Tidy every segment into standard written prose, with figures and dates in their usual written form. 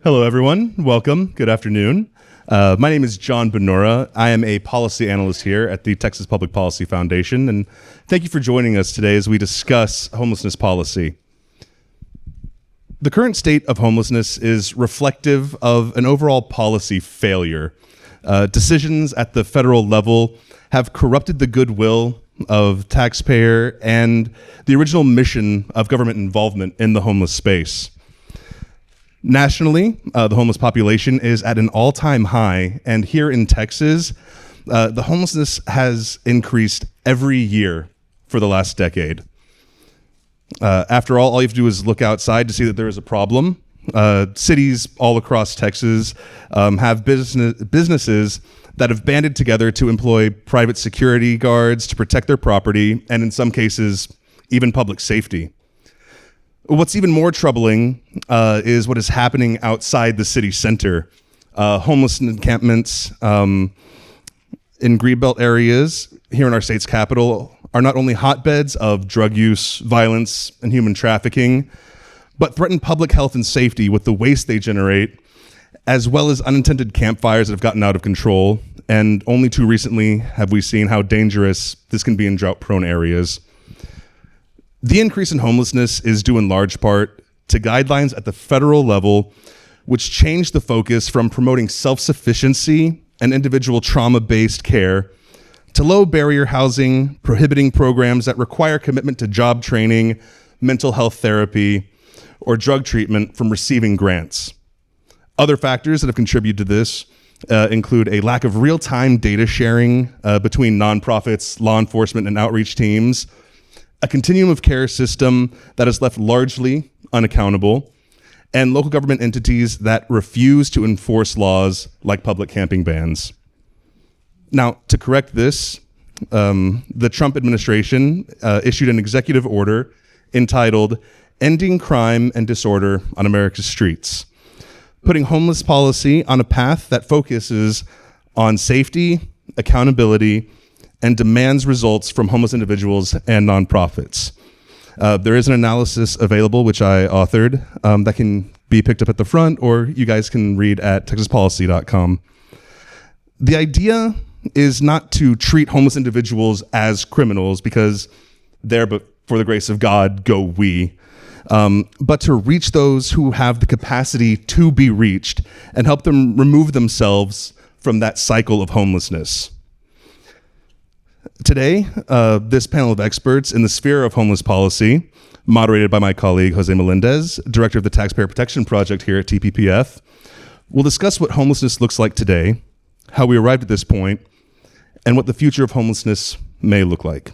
Hello, everyone. Welcome. Good afternoon. My name is John Bonura. I am a policy analyst here at the Texas Public Policy Foundation, and thank you for joining us today as we discuss homelessness policy. The current state of homelessness is reflective of an overall policy failure. Decisions at the federal level have corrupted the goodwill of taxpayer and the original mission of government involvement in the homeless space. Nationally, the homeless population is at an all-time high, and here in Texas, the homelessness has increased every year for the last decade. After all you have to do is look outside to see that there is a problem. Cities all across Texas have businesses that have banded together to employ private security guards to protect their property, and in some cases, even public safety. What's even more troubling is what is happening outside the city center. Homeless encampments in Greenbelt areas here in our state's capital are not only hotbeds of drug use, violence, and human trafficking, but threaten public health and safety with the waste they generate, as well as unintended campfires that have gotten out of control. And only too recently have we seen how dangerous this can be in drought-prone areas. The increase in homelessness is due in large part to guidelines at the federal level, which changed the focus from promoting self-sufficiency and individual trauma-based care to low-barrier housing, prohibiting programs that require commitment to job training, mental health therapy, or drug treatment from receiving grants. Other factors that have contributed to this include a lack of real-time data sharing between nonprofits, law enforcement, and outreach teams, a continuum of care system that is left largely unaccountable, and local government entities that refuse to enforce laws like public camping bans. Now, to correct this, the Trump administration issued an executive order entitled Ending Crime and Disorder on America's Streets, putting homeless policy on a path that focuses on safety, accountability, and demands results from homeless individuals and nonprofits. There is an analysis available, which I authored, that can be picked up at the front, or you guys can read at texaspolicy.com. The idea is not to treat homeless individuals as criminals, because there, but for the grace of God, go we, but to reach those who have the capacity to be reached and help them remove themselves from that cycle of homelessness. Today, this panel of experts in the sphere of homeless policy, moderated by my colleague, Jose Melendez, director of the Taxpayer Protection Project here at TPPF, will discuss what homelessness looks like today, how we arrived at this point, and what the future of homelessness may look like.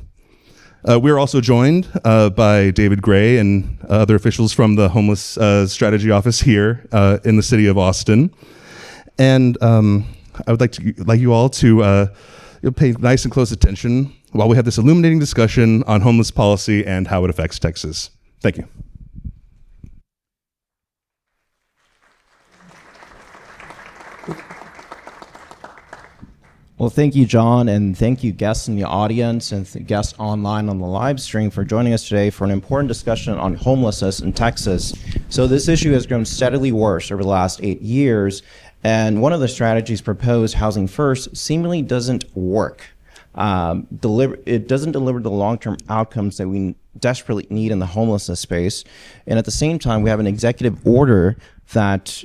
We're also joined by David Gray and other officials from the Homeless Strategy Office here in the city of Austin. And I would like you all to you'll pay nice and close attention while we have this illuminating discussion on homeless policy and how it affects Texas. Thank you. Well, thank you, John, and thank you, guests in the audience and guests online on the live stream for joining us today for an important discussion on homelessness in Texas. So this issue has grown steadily worse over the last 8 years. And one of the strategies proposed, Housing First, seemingly doesn't work. It doesn't deliver the long-term outcomes that we desperately need in the homelessness space. And at the same time, we have an executive order that,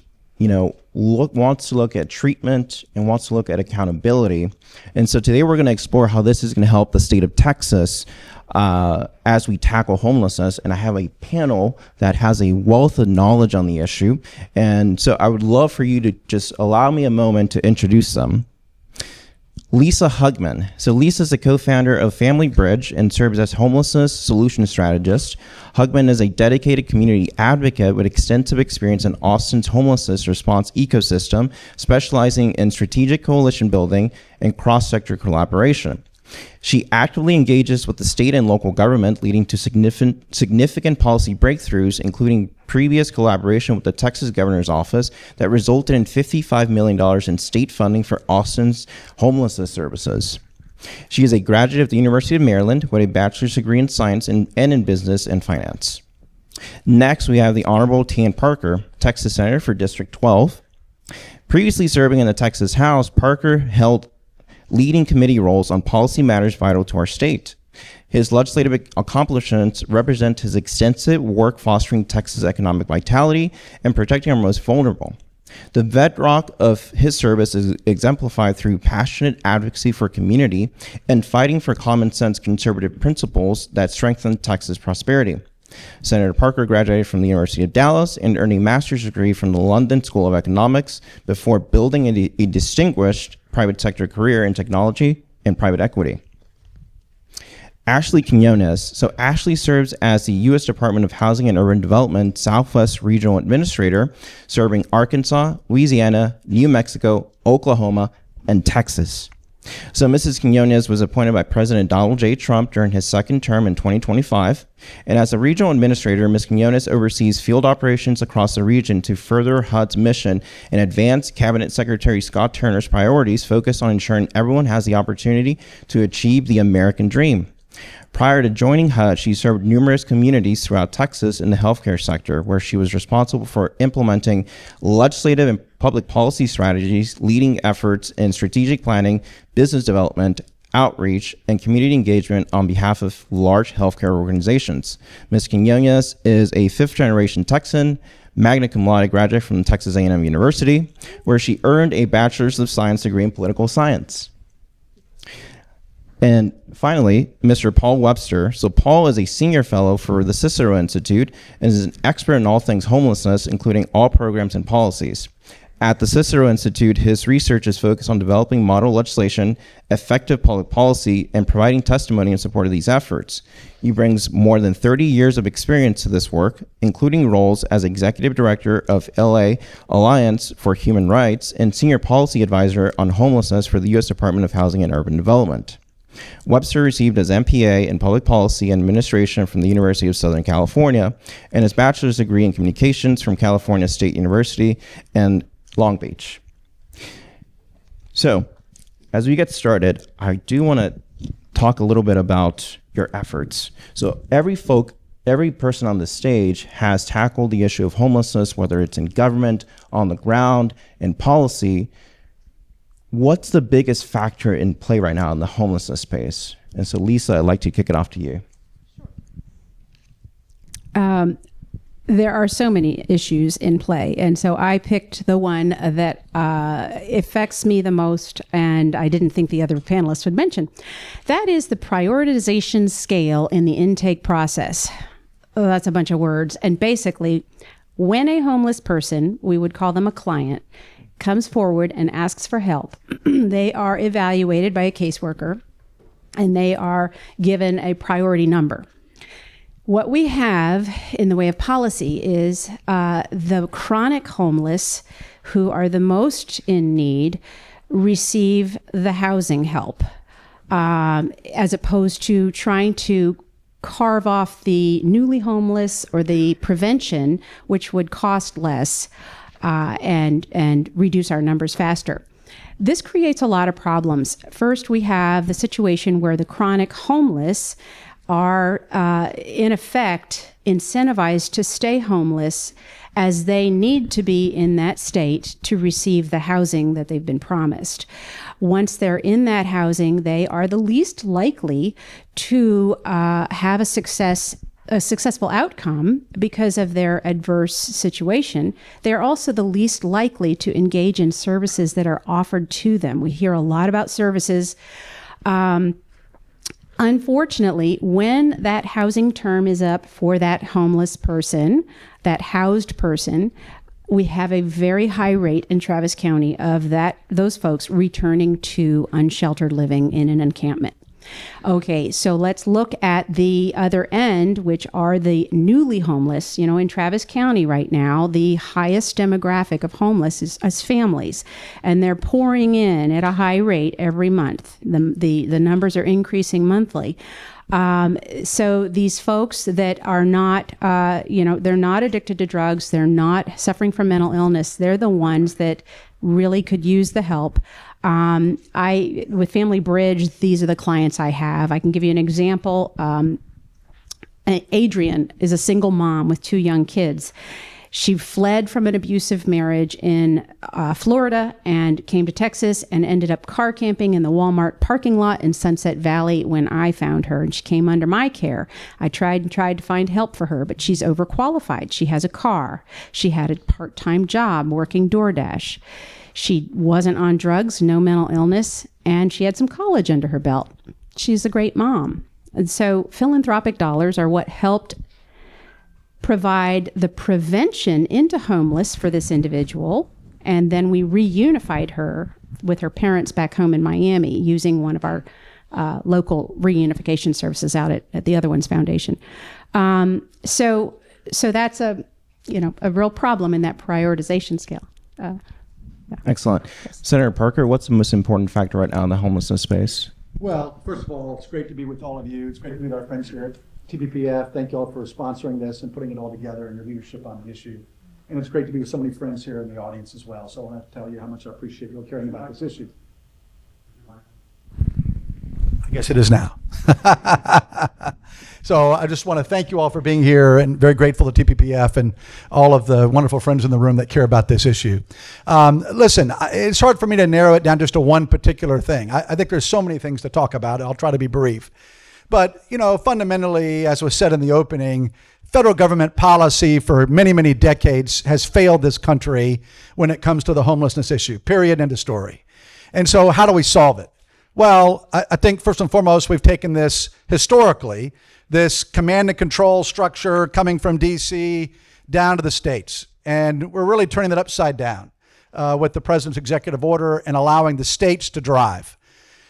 wants to look at treatment and wants to look at accountability. And so today we're going to explore how this is going to help the state of Texas as we tackle homelessness. And I have a panel that has a wealth of knowledge on the issue. And so I would love for you to just allow me a moment to introduce them. Lisa Hugman. So Lisa is a co-founder of Family Bridge and serves as homelessness solution strategist. Hugman is a dedicated community advocate with extensive experience in Austin's homelessness response ecosystem, specializing in strategic coalition building and cross-sector collaboration. She actively engages with the state and local government, leading to significant policy breakthroughs, including previous collaboration with the Texas Governor's Office that resulted in $55 million in state funding for Austin's homelessness services. She is a graduate of the University of Maryland with a bachelor's degree in science and in business and finance. Next, we have the Honorable Tian Parker, Texas Senator for District 12. Previously serving in the Texas House, Parker held leading committee roles on policy matters vital to our state. His legislative accomplishments represent his extensive work fostering Texas economic vitality and protecting our most vulnerable. The bedrock of his service is exemplified through passionate advocacy for community and fighting for common sense conservative principles that strengthen Texas prosperity. Senator Parker graduated from the University of Dallas and earned a master's degree from the London School of Economics before building a distinguished private sector career in technology and private equity. Ashley Quinones. So Ashley serves as the U.S. Department of Housing and Urban Development Southwest Regional Administrator, serving Arkansas, Louisiana, New Mexico, Oklahoma, and Texas. So Mrs. Quinones was appointed by President Donald J. Trump during his second term in 2025. And as a regional administrator, Ms. Quinones oversees field operations across the region to further HUD's mission and advance Cabinet Secretary Scott Turner's priorities focused on ensuring everyone has the opportunity to achieve the American dream. Prior to joining HUD, she served numerous communities throughout Texas in the healthcare sector, where she was responsible for implementing legislative and public policy strategies, leading efforts in strategic planning, business development, outreach, and community engagement on behalf of large healthcare organizations. Ms. Quinones is a fifth-generation Texan, magna cum laude graduate from Texas A&M University, where she earned a Bachelor's of Science degree in political science. And finally, Mr. Paul Webster. So Paul is a senior fellow for the Cicero Institute and is an expert in all things homelessness, including all programs and policies. At the Cicero Institute, his research is focused on developing model legislation, effective public policy, and providing testimony in support of these efforts. He brings more than 30 years of experience to this work, including roles as executive director of LA Alliance for Human Rights and senior policy advisor on homelessness for the U.S. Department of Housing and Urban Development. Webster received his MPA in Public Policy and Administration from the University of Southern California and his bachelor's degree in Communications from California State University and Long Beach. So, as we get started, I do want to talk a little bit about your efforts. So every person on the stage has tackled the issue of homelessness, whether it's in government, on the ground, in policy. What's the biggest factor in play right now in the homelessness space? And so, Lisa, I'd like to kick it off to you. There are so many issues in play, and so I picked the one that affects me the most, and I didn't think the other panelists would mention. That is the prioritization scale in the intake process. Oh, that's a bunch of words. And basically, when a homeless person, we would call them a client, comes forward and asks for help, they are evaluated by a caseworker and they are given a priority number. What we have in the way of policy is the chronic homeless who are the most in need receive the housing help, as opposed to trying to carve off the newly homeless or the prevention, which would cost less and reduce our numbers faster. This creates a lot of problems. First, we have the situation where the chronic homeless are, in effect, incentivized to stay homeless as they need to be in that state to receive the housing that they've been promised. Once they're in that housing, they are the least likely to have a successful outcome because of their adverse situation. They're also the least likely to engage in services that are offered to them. We hear a lot about services. Unfortunately, when that housing term is up for that homeless person, that housed person, we have a very high rate in Travis County of those folks returning to unsheltered living in an encampment. Okay, so let's look at the other end, which are the newly homeless. You know, in Travis County right now, the highest demographic of homeless is families, and they're pouring in at a high rate every month. The numbers are increasing monthly. So these folks that are not, they're not addicted to drugs, they're not suffering from mental illness, they're the ones that really could use the help. With Family Bridge, these are the clients I have. I can give you an example. Adrian is a single mom with 2 young kids. She fled from an abusive marriage in Florida and came to Texas and ended up car camping in the Walmart parking lot in Sunset Valley when I found her, and she came under my care. I tried to find help for her, but she's overqualified. She has a car. She had a part-time job working DoorDash. She wasn't on drugs, no mental illness, and she had some college under her belt. She's a great mom. And so philanthropic dollars are what helped provide the prevention into homeless for this individual. And then we reunified her with her parents back home in Miami using one of our local reunification services out at the Other Ones Foundation. So that's a real problem in that prioritization scale. Yeah. Excellent. Senator Parker, what's the most important factor right now in the homelessness space? Well, first of all, it's great to be with all of you. It's great to be with our friends here at TPPF. Thank you all for sponsoring this and putting it all together and your leadership on the issue. And it's great to be with so many friends here in the audience as well. So I want to tell you how much I appreciate you caring about this issue. I guess it is now. So I just want to thank you all for being here, and very grateful to TPPF and all of the wonderful friends in the room that care about this issue. Listen, it's hard for me to narrow it down just to one particular thing. I think there's so many things to talk about. I'll try to be brief. But, fundamentally, as was said in the opening, federal government policy for many, many decades has failed this country when it comes to the homelessness issue, period, end of story. And so how do we solve it? Well, I think first and foremost, we've taken this historically, this command and control structure coming from DC down to the states. And we're really turning that upside down with the president's executive order and allowing the states to drive.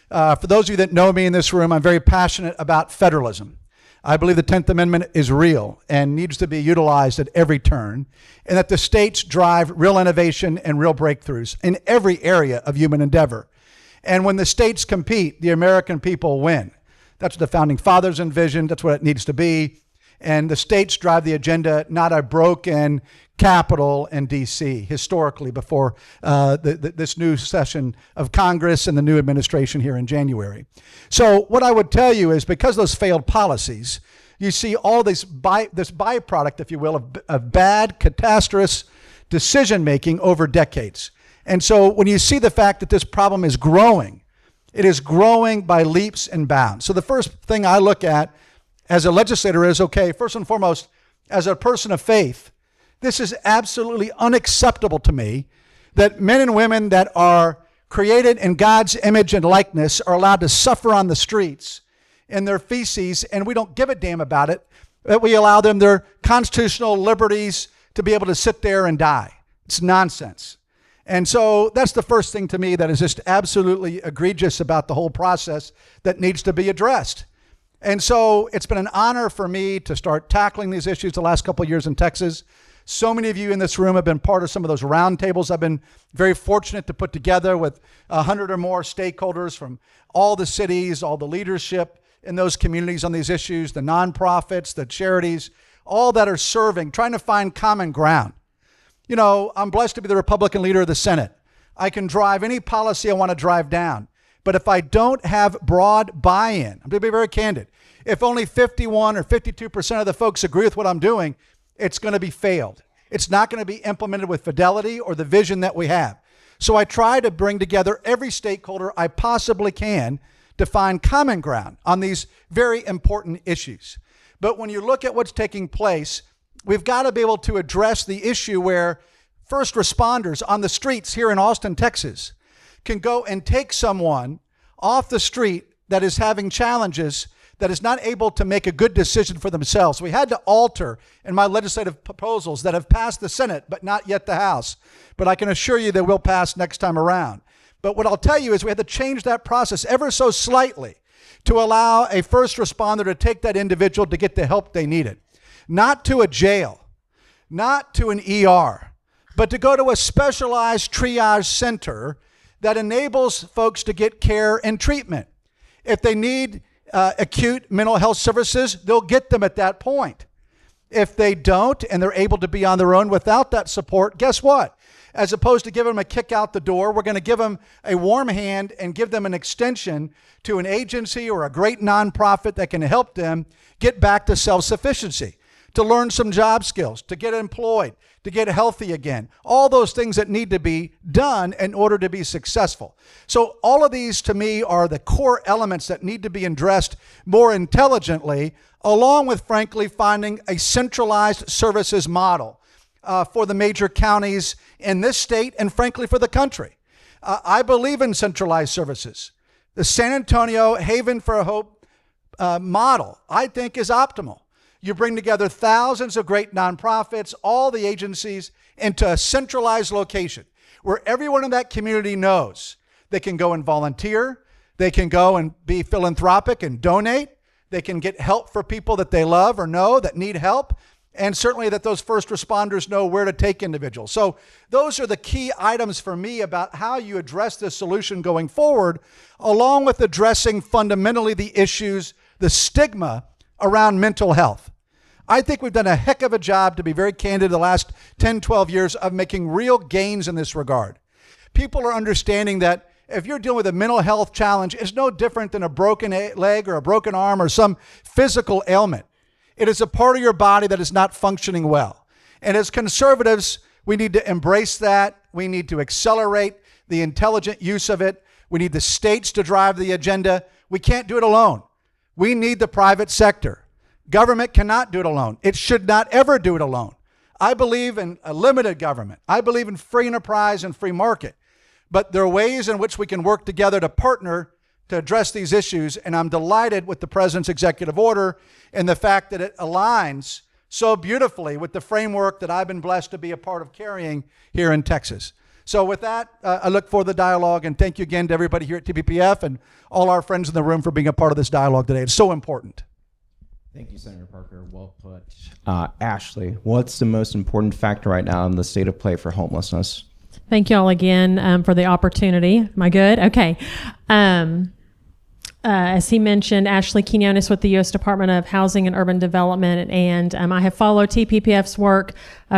For those of you that know me in this room, I'm very passionate about federalism. I believe the 10th Amendment is real and needs to be utilized at every turn, and that the states drive real innovation and real breakthroughs in every area of human endeavor. And when the states compete, the American people win. That's what the Founding Fathers envisioned. That's what it needs to be. And the states drive the agenda, not a broken capital in D.C. historically before this new session of Congress and the new administration here in January. So what I would tell you is, because of those failed policies, you see all this byproduct, if you will, of bad, catastrophic decision-making over decades. And so when you see the fact that this problem is growing, it is growing by leaps and bounds. So the first thing I look at as a legislator is, okay, first and foremost, as a person of faith, this is absolutely unacceptable to me that men and women that are created in God's image and likeness are allowed to suffer on the streets in their feces, and we don't give a damn about it, that we allow them their constitutional liberties to be able to sit there and die. It's nonsense. And so that's the first thing to me that is just absolutely egregious about the whole process that needs to be addressed. And so it's been an honor for me to start tackling these issues the last couple of years in Texas. So many of you in this room have been part of some of those roundtables I've been very fortunate to put together with 100 or more stakeholders from all the cities, all the leadership in those communities on these issues, the nonprofits, the charities, all that are serving, trying to find common ground. I'm blessed to be the Republican leader of the Senate. I can drive any policy I want to drive down. But if I don't have broad buy-in, I'm going to be very candid. If only 51 or 52% of the folks agree with what I'm doing, it's going to be failed. It's not going to be implemented with fidelity or the vision that we have. So I try to bring together every stakeholder I possibly can to find common ground on these very important issues. But when you look at what's taking place, we've got to be able to address the issue where first responders on the streets here in Austin, Texas, can go and take someone off the street that is having challenges, that is not able to make a good decision for themselves. We had to alter in my legislative proposals that have passed the Senate, but not yet the House. But I can assure you they will pass next time around. But what I'll tell you is we had to change that process ever so slightly to allow a first responder to take that individual to get the help they needed. Not to a jail, not to an ER, but to go to a specialized triage center that enables folks to get care and treatment. If they need acute mental health services, they'll get them at that point. If they don't and they're able to be on their own without that support, guess what? As opposed to giving them a kick out the door, we're going to give them a warm hand and give them an extension to an agency or a great nonprofit that can help them get back to self-sufficiency, to learn some job skills, to get employed, to get healthy again. All those things that need to be done in order to be successful. So all of these to me are the core elements that need to be addressed more intelligently, along with, frankly, finding a centralized services model for the major counties in this state and, frankly, for the country. I believe in centralized services. The San Antonio Haven for Hope model, I think, is optimal. You bring together thousands of great nonprofits, all the agencies, into a centralized location where everyone in that community knows they can go and volunteer, they can go and be philanthropic and donate, they can get help for people that they love or know that need help, and certainly that those first responders know where to take individuals. So those are the key items for me about how you address this solution going forward, along with addressing fundamentally the issues, the stigma around mental health. I think we've done a heck of a job, to be very candid, the last 10, 12 years of making real gains in this regard. People are understanding that if you're dealing with a mental health challenge, it's no different than a broken leg or a broken arm or some physical ailment. It is a part of your body that is not functioning well. And as conservatives, we need to embrace that. We need to accelerate the intelligent use of it. We need the states to drive the agenda. We can't do it alone. We need the private sector. Government cannot do it alone. It should not ever do it alone. I believe in a limited government. I believe in free enterprise and free market. But there are ways in which we can work together to partner to address these issues. And I'm delighted with the president's executive order and the fact that it aligns so beautifully with the framework that I've been blessed to be a part of carrying here in Texas. So with that, I look for the dialogue, and thank you again to everybody here at TPPF and all our friends in the room for being a part of this dialogue today. It's so important. Thank you, Senator Parker. Well put. Ashley, what's the most important factor right now in the state of play for homelessness? Thank you all again for the opportunity. Am I good? Okay. As he mentioned, Ashley Quinones with the U.S. Department of Housing and Urban Development, and I have followed TPPF's work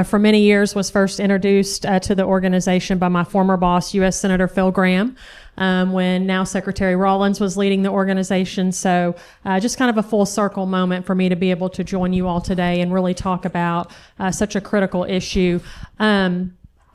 for many years. Was first introduced to the organization by my former boss, U.S. Senator Phil Gramm, when now Secretary Rollins was leading the organization. So just kind of a full circle moment for me to be able to join you all today and really talk about such a critical issue.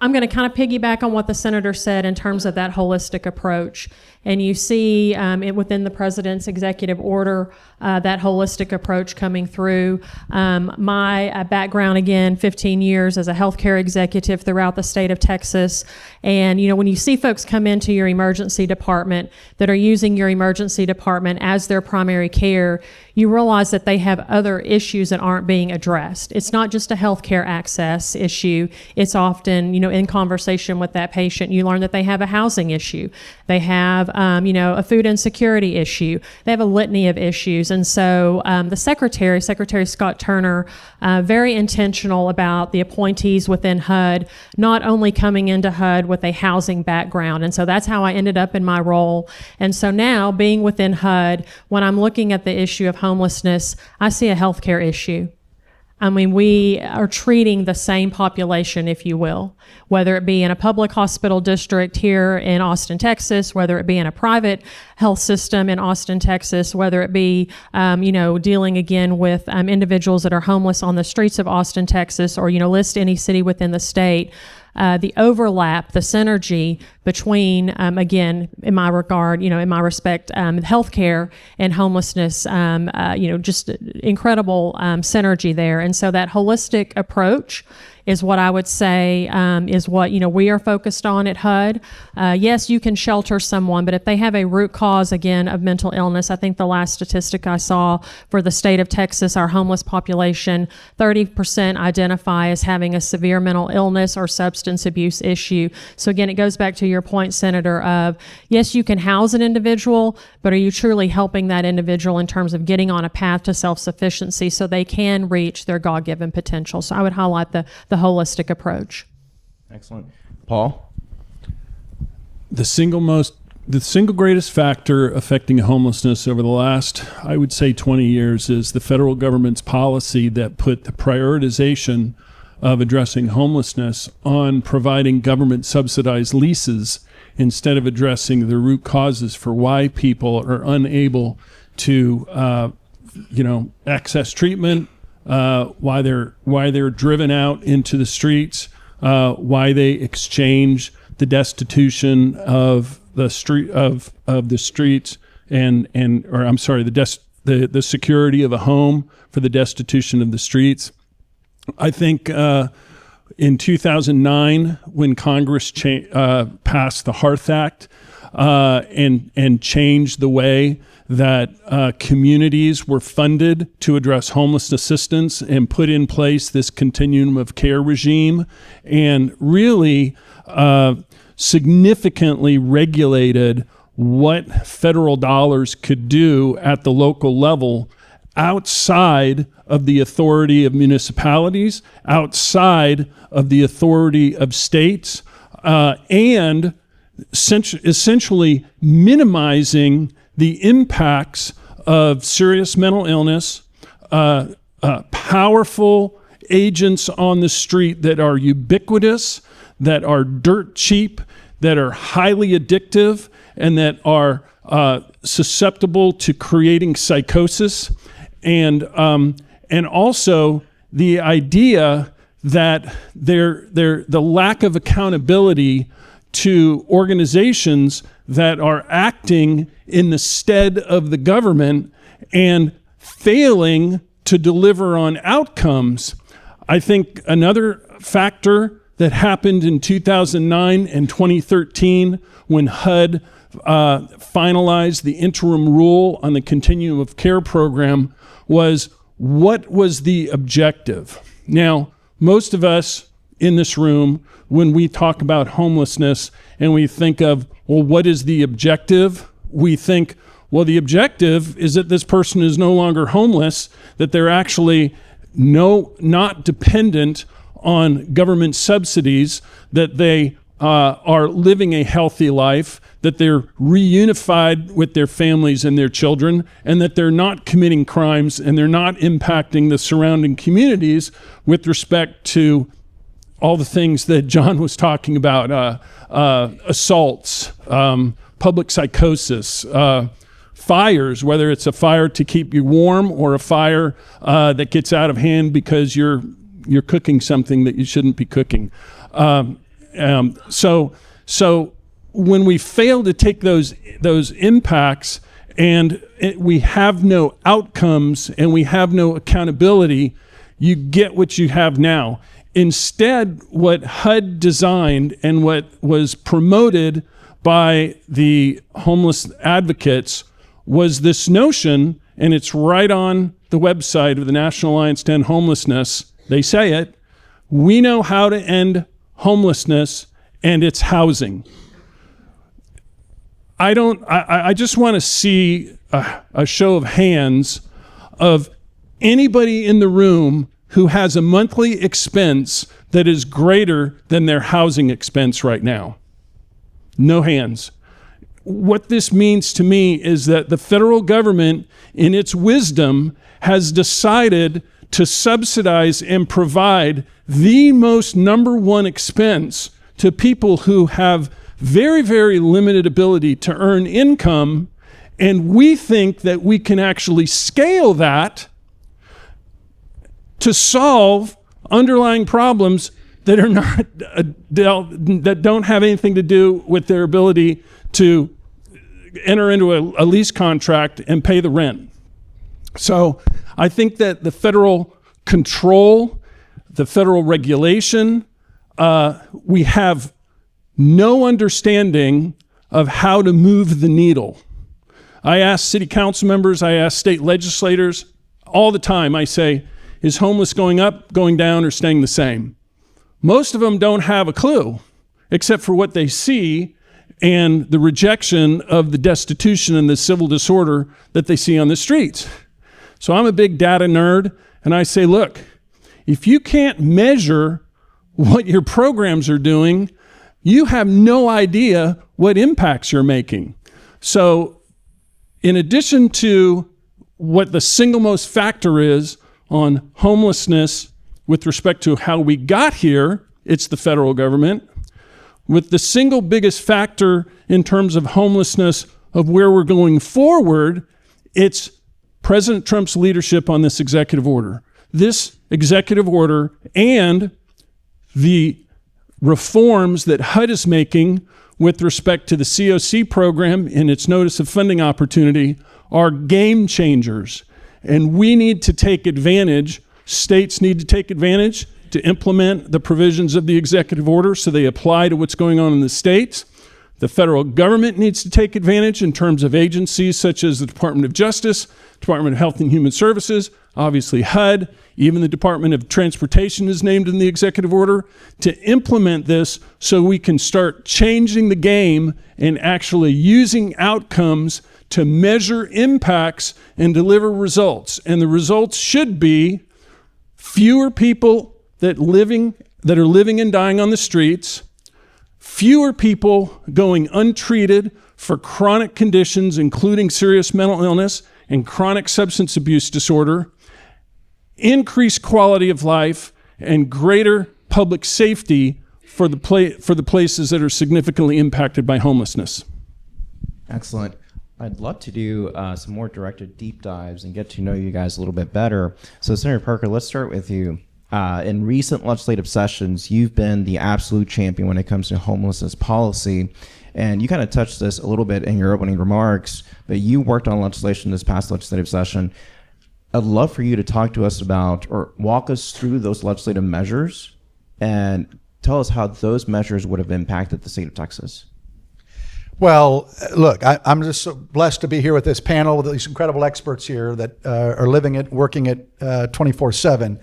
I'm going to kind of piggyback on what the senator said in terms of that holistic approach. And you see it within the president's executive order, that holistic approach coming through. My background, again, 15 years as a healthcare executive throughout the state of Texas. And, you know, when you see folks come into your emergency department that are using your emergency department as their primary care, you realize that they have other issues that aren't being addressed. It's not just a healthcare access issue. It's often, you know, in conversation with that patient, you learn that they have a housing issue. They have, a food insecurity issue. They have a litany of issues. And so the Secretary Scott Turner, very intentional about the appointees within HUD, not only coming into HUD with a housing background. And so that's how I ended up in my role. And so now, being within HUD, when I'm looking at the issue of homelessness, I see a healthcare issue. I mean, we are treating the same population, if you will, whether it be in a public hospital district here in Austin, Texas, whether it be in a private health system in Austin, Texas, whether it be, dealing again with individuals that are homeless on the streets of Austin, Texas, or, list any city within the state. The overlap, the synergy between, again, in my regard, in my respect, healthcare and homelessness, just incredible synergy there. And so that holistic approach is what I would say is what, we are focused on at HUD. Yes, you can shelter someone, but if they have a root cause, again, of mental illness, I think the last statistic I saw for the state of Texas, our homeless population, 30% identify as having a severe mental illness or substance abuse issue. So again, it goes back to your point, Senator, of yes, you can house an individual, but are you truly helping that individual in terms of getting on a path to self-sufficiency so they can reach their God-given potential? So I would highlight the holistic approach. Excellent. Paul? The single greatest factor affecting homelessness over the last, I would say, 20 years is the federal government's policy that put the prioritization of addressing homelessness on providing government subsidized leases instead of addressing the root causes for why people are unable to, access treatment, why they're driven out into the streets, why they exchange the destitution of the streets the security of a home for the destitution of the streets. I think in 2009, when Congress passed the Hearth Act and changed the way that communities were funded to address homeless assistance and put in place this continuum of care regime and really significantly regulated what federal dollars could do at the local level outside of the authority of municipalities, outside of the authority of states, and essentially minimizing the impacts of serious mental illness, powerful agents on the street that are ubiquitous, that are dirt cheap, that are highly addictive, and that are susceptible to creating psychosis, and also the idea that the lack of accountability to organizations that are acting in the stead of the government and failing to deliver on outcomes. I think another factor that happened in 2009 and 2013 when HUD finalized the interim rule on the continuum of care program was, what was the objective? Now, most of us in this room, when we talk about homelessness and we think of, well, what is the objective? We think, well, the objective is that this person is no longer homeless, that they're actually not dependent on government subsidies, that they are living a healthy life, that they're reunified with their families and their children, and that they're not committing crimes and they're not impacting the surrounding communities with respect to all the things that John was talking about, assaults, public psychosis, fires, whether it's a fire to keep you warm or a fire that gets out of hand because you're cooking something that you shouldn't be cooking. So when we fail to take those impacts and we have no outcomes and we have no accountability, you get what you have now. Instead, what HUD designed and what was promoted by the homeless advocates was this notion, and it's right on the website of the National Alliance to End Homelessness. They say it: we know how to end homelessness, and it's housing. I just want to see a show of hands of anybody in the room who has a monthly expense that is greater than their housing expense right now. No hands. What this means to me is that the federal government, in its wisdom, has decided to subsidize and provide the most number one expense to people who have very, very limited ability to earn income, and we think that we can actually scale that to solve underlying problems that are not that don't have anything to do with their ability to enter into a lease contract and pay the rent. So I think that the federal control, the federal regulation, we have no understanding of how to move the needle. I ask city council members, I ask state legislators all the time, I say, is homeless going up, going down, or staying the same? Most of them don't have a clue, except for what they see and the rejection of the destitution and the civil disorder that they see on the streets. So I'm a big data nerd, and I say, look, if you can't measure what your programs are doing, you have no idea what impacts you're making. So in addition to what the single most factor is on homelessness with respect to how we got here, it's the federal government. With the single biggest factor in terms of homelessness of where we're going forward, it's President Trump's leadership on this executive order. This executive order and the reforms that HUD is making with respect to the COC program in its notice of funding opportunity are game changers. And we need to take advantage, states need to take advantage to implement the provisions of the executive order so they apply to what's going on in the states. The federal government needs to take advantage in terms of agencies such as the Department of Justice, Department of Health and Human Services, obviously HUD, even the Department of Transportation is named in the executive order, to implement this so we can start changing the game and actually using outcomes to measure impacts and deliver results. And the results should be fewer people that are living and dying on the streets, fewer people going untreated for chronic conditions, including serious mental illness and chronic substance abuse disorder, increased quality of life, and greater public safety for the places that are significantly impacted by homelessness. Excellent. I'd love to do some more directed deep dives and get to know you guys a little bit better. So, Senator Parker, let's start with you. In recent legislative sessions, you've been the absolute champion when it comes to homelessness policy. And you kind of touched this a little bit in your opening remarks, but you worked on legislation this past legislative session. I'd love for you to talk to us about or walk us through those legislative measures and tell us how those measures would have impacted the state of Texas. Well, look, I'm just so blessed to be here with this panel with these incredible experts here that are living it, working it 24/7.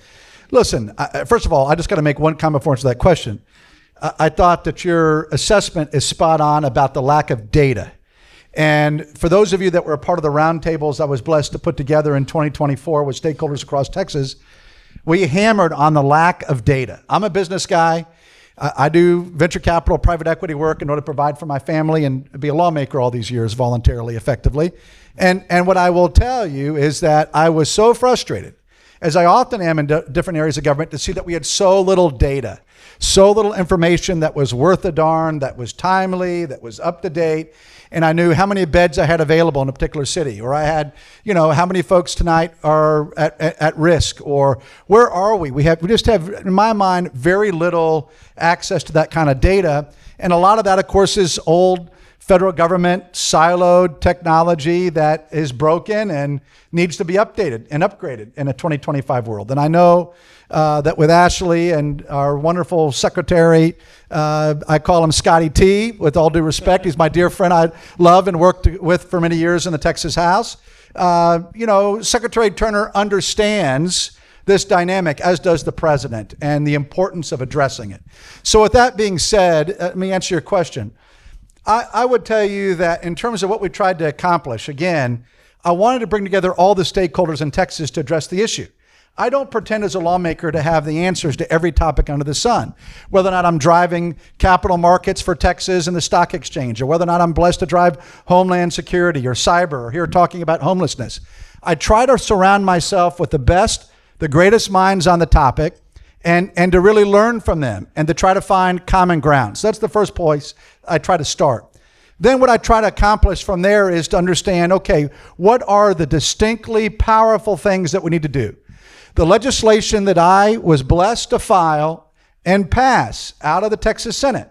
Listen, first of all, I just got to make one comment before I answer that question. I thought that your assessment is spot on about the lack of data. And for those of you that were a part of the roundtables I was blessed to put together in 2024 with stakeholders across Texas, we hammered on the lack of data. I'm a business guy. I do venture capital, private equity work in order to provide for my family and be a lawmaker all these years voluntarily, effectively. And what I will tell you is that I was so frustrated, as I often am in different areas of government, to see that we had so little data, so little information that was worth a darn, that was timely, that was up to date. And I knew how many beds I had available in a particular city, or I had, how many folks tonight are at risk, or where are we? We just have, in my mind, very little access to that kind of data. And a lot of that, of course, is old federal government siloed technology that is broken and needs to be updated and upgraded in a 2025 world. And I know that with Ashley and our wonderful secretary, I call him Scotty T, with all due respect. He's my dear friend I love and worked with for many years in the Texas House. Secretary Turner understands this dynamic, as does the president, and the importance of addressing it. So with that being said, let me answer your question. I would tell you that in terms of what we tried to accomplish, again, I wanted to bring together all the stakeholders in Texas to address the issue. I don't pretend as a lawmaker to have the answers to every topic under the sun, whether or not I'm driving capital markets for Texas and the stock exchange, or whether or not I'm blessed to drive homeland security or cyber, or here talking about homelessness. I try to surround myself with the best, the greatest minds on the topic, and to really learn from them and to try to find common ground. So that's the first place I try to start. Then what I try to accomplish from there is to understand, okay, what are the distinctly powerful things that we need to do? The legislation that I was blessed to file and pass out of the Texas Senate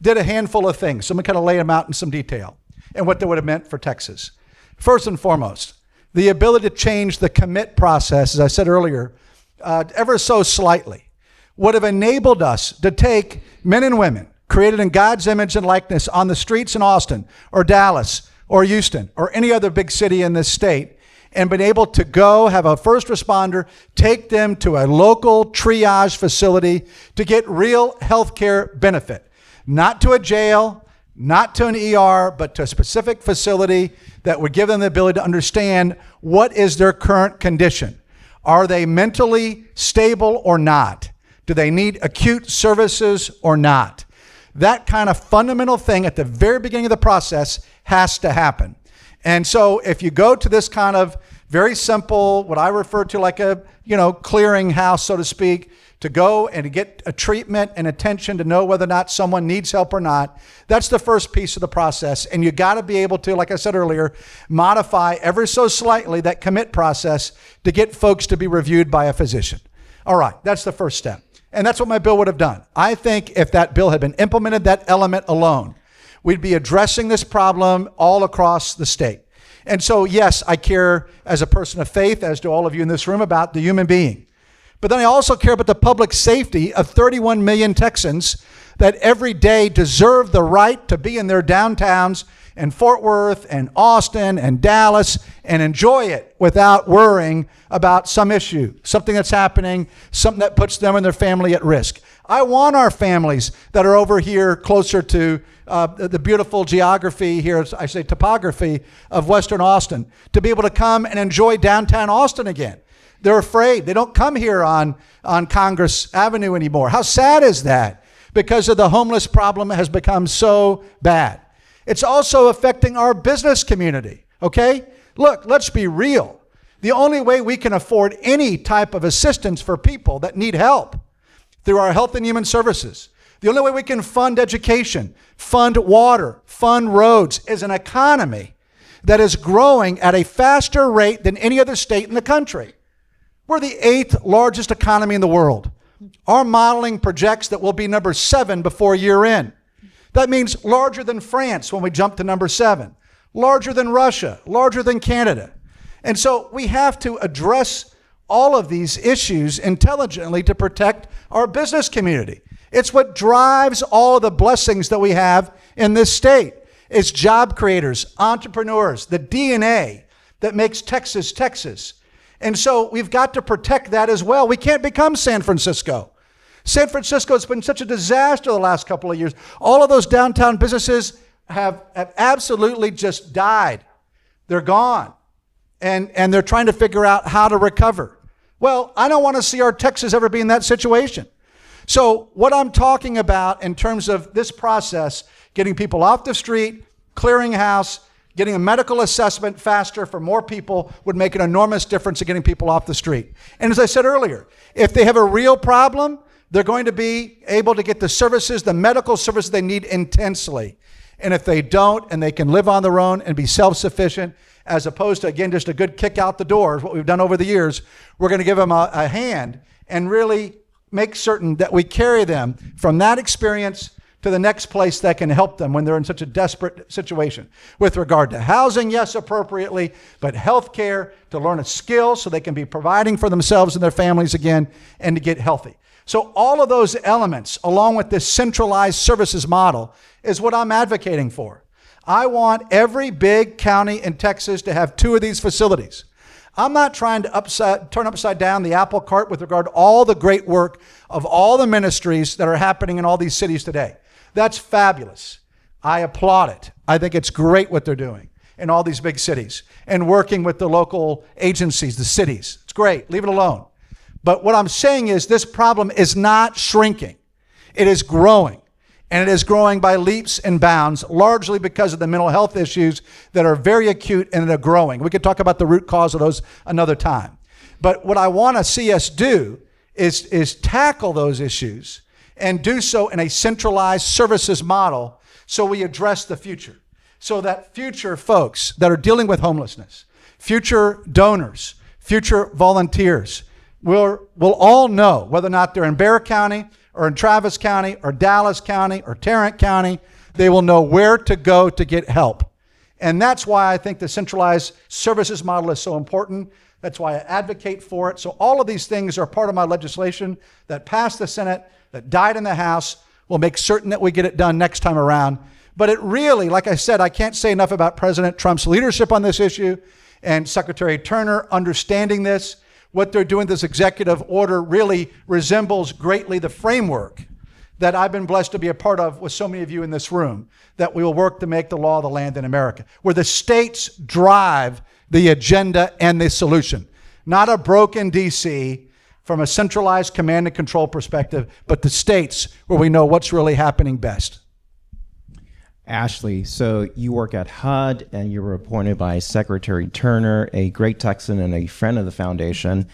did a handful of things. So I'm going to kind of lay them out in some detail and what they would have meant for Texas. First and foremost, the ability to change the commit process, as I said earlier, ever so slightly, would have enabled us to take men and women created in God's image and likeness on the streets in Austin or Dallas or Houston or any other big city in this state, and been able to go have a first responder take them to a local triage facility to get real health care benefit. Not to a jail, not to an ER, but to a specific facility that would give them the ability to understand what is their current condition. Are they mentally stable or not? Do they need acute services or not? That kind of fundamental thing at the very beginning of the process has to happen. And so if you go to this kind of Very simple, what I refer to like a, clearing house, so to speak, to go and to get a treatment and attention to know whether or not someone needs help or not. That's the first piece of the process. And you got to be able to, like I said earlier, modify ever so slightly that commit process to get folks to be reviewed by a physician. All right, that's the first step. And that's what my bill would have done. I think if that bill had been implemented, that element alone, we'd be addressing this problem all across the state. And so, yes, I care as a person of faith, as do all of you in this room, about the human being. But then I also care about the public safety of 31 million Texans that every day deserve the right to be in their downtowns in Fort Worth and Austin and Dallas and enjoy it without worrying about some issue, something that's happening, something that puts them and their family at risk. I want our families that are over here closer to the beautiful geography here, I say topography of Western Austin, to be able to come and enjoy downtown Austin again. They're afraid. They don't come here on Congress Avenue anymore. How sad is that? Because of the homeless problem has become so bad. It's also affecting our business community, okay? Look, let's be real. The only way we can afford any type of assistance for people that need help through our Health and Human Services, the only way we can fund education, fund water, fund roads is an economy that is growing at a faster rate than any other state in the country. We're the 8th largest economy in the world. Our modeling projects that we'll be number 7 before year end. That means larger than France when we jump to number 7, larger than Russia, larger than Canada. And so we have to address all of these issues intelligently to protect our business community. It's what drives all of the blessings that we have in this state. It's job creators, entrepreneurs, the DNA that makes Texas, Texas. And so we've got to protect that as well. We can't become San Francisco. San Francisco has been such a disaster the last couple of years. All of those downtown businesses have absolutely just died. They're gone. And they're trying to figure out how to recover. Well, I don't want to see our Texas ever be in that situation. So what I'm talking about in terms of this process, getting people off the street, clearing house, getting a medical assessment faster for more people would make an enormous difference in getting people off the street. And as I said earlier, if they have a real problem, they're going to be able to get the services, the medical services they need intensely. And if they don't, and they can live on their own and be self-sufficient, as opposed to, again, just a good kick out the door, is what we've done over the years, we're going to give them a hand and really make certain that we carry them from that experience to the next place that can help them when they're in such a desperate situation. With regard to housing, yes, appropriately, but health care, to learn a skill so they can be providing for themselves and their families again, and to get healthy. So all of those elements, along with this centralized services model, is what I'm advocating for. I want every big county in Texas to have 2 of these facilities. I'm not trying to turn upside down the apple cart with regard to all the great work of all the ministries that are happening in all these cities today. That's fabulous. I applaud it. I think it's great what they're doing in all these big cities and working with the local agencies, the cities. It's great. Leave it alone. But what I'm saying is this problem is not shrinking. It is growing. And it is growing by leaps and bounds, largely because of the mental health issues that are very acute and are growing. We could talk about the root cause of those another time. But what I want to see us do is tackle those issues and do so in a centralized services model so we address the future. So that future folks that are dealing with homelessness, future donors, future volunteers will all know whether or not they're in Bexar County or in Travis County or Dallas County or Tarrant County. They will know where to go to get help. And that's why I think the centralized services model is so important. That's why I advocate for it. So all of these things are part of my legislation that passed the Senate, that died in the House. We'll make certain that we get it done next time around. But it really, like I said, I can't say enough about President Trump's leadership on this issue and Secretary Turner understanding this. What they're doing, this executive order, really resembles greatly the framework that I've been blessed to be a part of with so many of you in this room, that we will work to make the law of the land in America, where the states drive the agenda and the solution. Not a broken DC from a centralized command and control perspective, but the states where we know what's really happening best. Ashley, so you work at HUD and you were appointed by Secretary Turner, a great Texan and a friend of the foundation.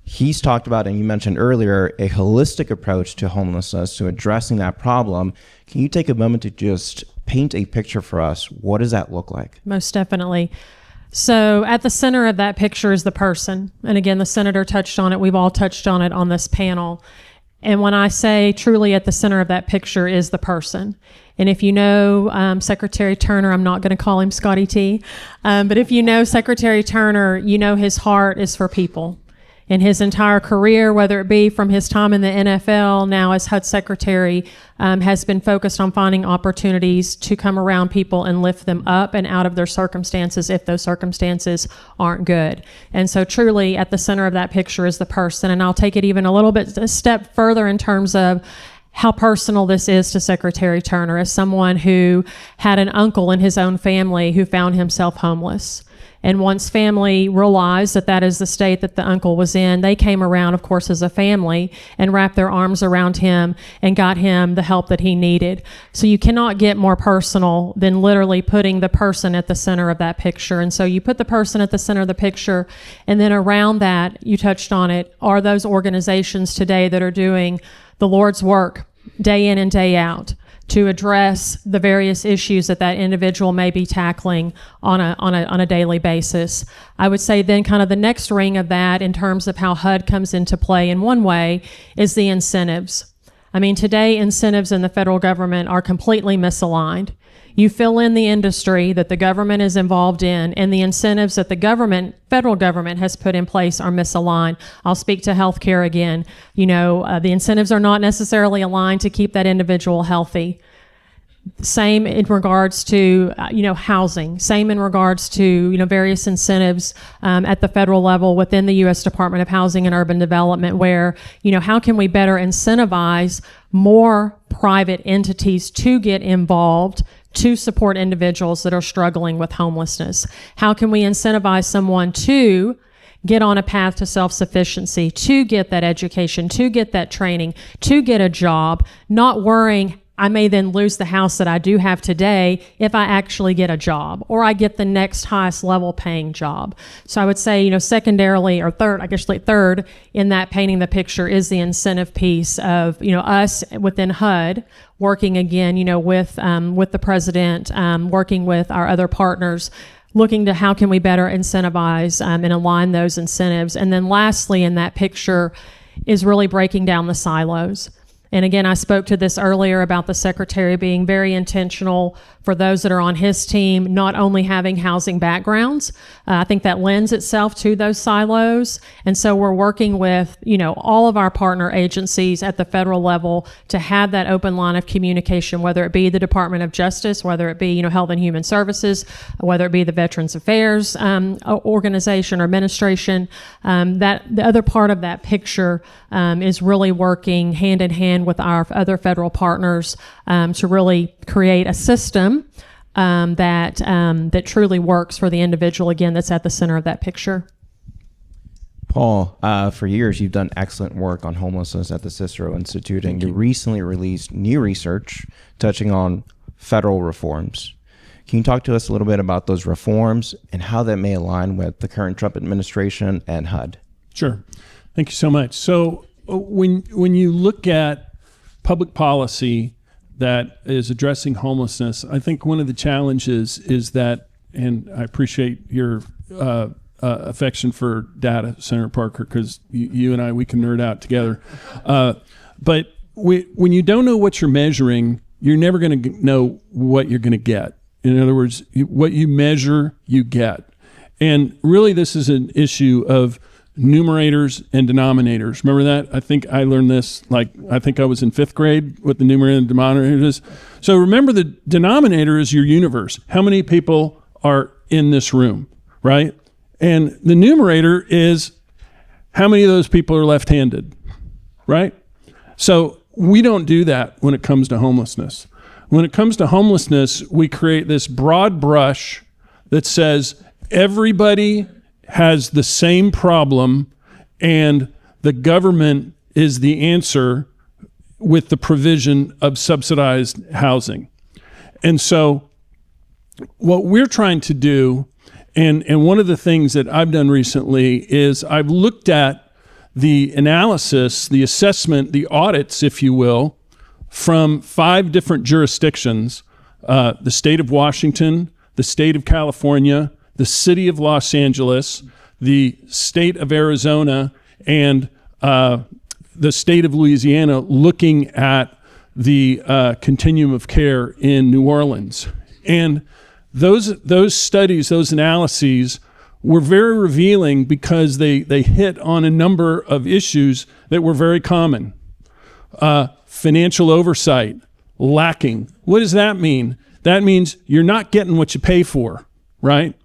He's talked about, and you mentioned earlier, a holistic approach to homelessness, to addressing that problem. Can you take a moment to just paint a picture for us? What does that look like? Most definitely. So at the center of that picture is the person. And again, the senator touched on it. We've all touched on it on this panel. And when I say truly at the center of that picture is the person. And if you know Secretary Turner, I'm not going to call him Scotty T, but if you know Secretary Turner, you know his heart is for people. In his entire career, whether it be from his time in the NFL, now as HUD Secretary, has been focused on finding opportunities to come around people and lift them up and out of their circumstances if those circumstances aren't good. And so truly at the center of that picture is the person. And I'll take it even a step further in terms of how personal this is to Secretary Turner as someone who had an uncle in his own family who found himself homeless. And once family realized that that is the state that the uncle was in, they came around, of course, as a family and wrapped their arms around him and got him the help that he needed. So you cannot get more personal than literally putting the person at the center of that picture. And so you put the person at the center of the picture, and then around that, you touched on it, are those organizations today that are doing the Lord's work day in and day out to address the various issues that that individual may be tackling on a daily basis. I would say then kind of the next ring of that in terms of how HUD comes into play in one way is the incentives. I mean, today incentives in the federal government are completely misaligned. You fill in the industry that the government is involved in, and the incentives that the federal government has put in place are misaligned. I'll speak to healthcare again. You know, the incentives are not necessarily aligned to keep that individual healthy. Same in regards to, housing. Same in regards to, various incentives at the federal level within the U.S. Department of Housing and Urban Development where, how can we better incentivize more private entities to get involved to support individuals that are struggling with homelessness? How can we incentivize someone to get on a path to self-sufficiency, to get that education, to get that training, to get a job, not worrying, I may then lose the house that I do have today if I actually get a job or I get the next highest level paying job. So I would say, secondarily or third in that painting the picture is the incentive piece of, us within HUD working again, with the president, working with our other partners, looking to how can we better incentivize and align those incentives. And then lastly in that picture is really breaking down the silos. And again, I spoke to this earlier about the secretary being very intentional for those that are on his team, not only having housing backgrounds. I think that lends itself to those silos. And so we're working with, all of our partner agencies at the federal level to have that open line of communication, whether it be the Department of Justice, whether it be, Health and Human Services, whether it be the Veterans Affairs organization or administration. That the other part of that picture is really working hand in hand with our other federal partners to really create a system that truly works for the individual, again, that's at the center of that picture. Paul, for years you've done excellent work on homelessness at the Cicero Institute, and you recently released new research touching on federal reforms. Can you talk to us a little bit about those reforms and how that may align with the current Trump administration and HUD? Sure. Thank you so much. So when you look at public policy that is addressing homelessness, I think one of the challenges is that, and I appreciate your affection for data, Senator Parker, because you and I, we can nerd out together. But when you don't know what you're measuring, you're never going to know what you're going to get. In other words, what you measure, you get. And really, this is an issue of numerators and denominators. Remember that? I think I learned this, I think I was in 5th grade, what the numerator and denominator is. So remember, the denominator is your universe. How many people are in this room, right? And the numerator is how many of those people are left-handed, right? So we don't do that when it comes to homelessness. When it comes to homelessness, we create this broad brush that says everybody has the same problem and the government is the answer with the provision of subsidized housing. And so what we're trying to do, and one of the things that I've done recently is I've looked at the analysis, the assessment, the audits, if you will, from 5 different jurisdictions, the state of Washington, the state of California, the city of Los Angeles, the state of Arizona, and the state of Louisiana, looking at the continuum of care in New Orleans. And those studies, those analyses were very revealing because they hit on a number of issues that were very common. Financial oversight, lacking. What does that mean? That means you're not getting what you pay for, right?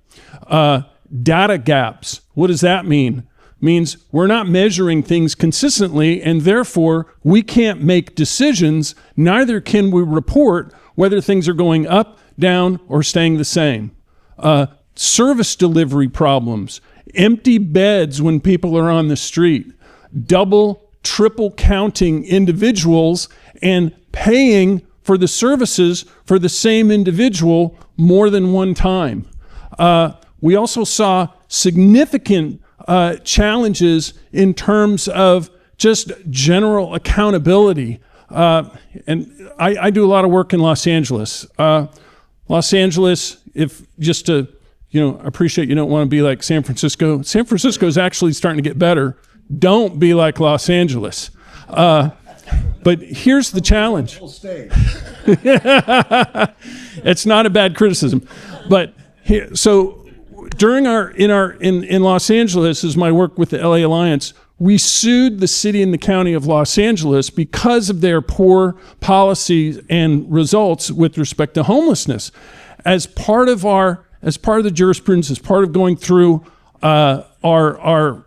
Data gaps. What does that mean? Means we're not measuring things consistently, and therefore we can't make decisions. Neither can we report whether things are going up, down, or staying the same. Service delivery problems, empty beds when people are on the street, double, triple counting individuals and paying for the services for the same individual more than one time. We also saw significant challenges in terms of just general accountability. And I do a lot of work in Los Angeles. Los Angeles, if just to, I appreciate you don't want to be like San Francisco. San Francisco is actually starting to get better. Don't be like Los Angeles. But here's the challenge. It's not a bad criticism. But so during in Los Angeles, as my work with the LA Alliance, we sued the city and the county of Los Angeles because of their poor policies and results with respect to homelessness. As part of the jurisprudence, as part of going through our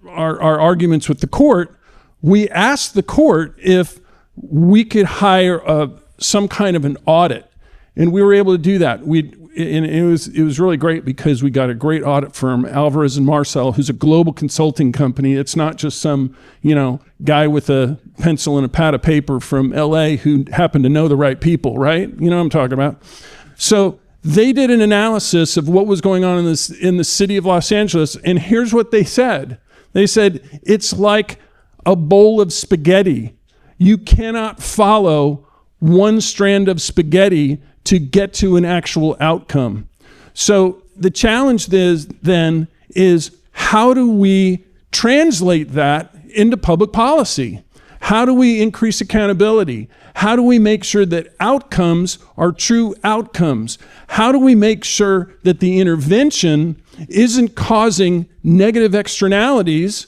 arguments with the court, we asked the court if we could hire some kind of an audit, and we were able to do that. And it was really great because we got a great audit firm, Alvarez and Marcel, who's a global consulting company. It's not just some guy with a pencil and a pad of paper from LA who happened to know the right people, right? You know what I'm talking about. So they did an analysis of what was going on in the city of Los Angeles, and here's what they said. They said, it's like a bowl of spaghetti. You cannot follow one strand of spaghetti to get to an actual outcome. So the challenge then is how do we translate that into public policy? How do we increase accountability? How do we make sure that outcomes are true outcomes? How do we make sure that the intervention isn't causing negative externalities,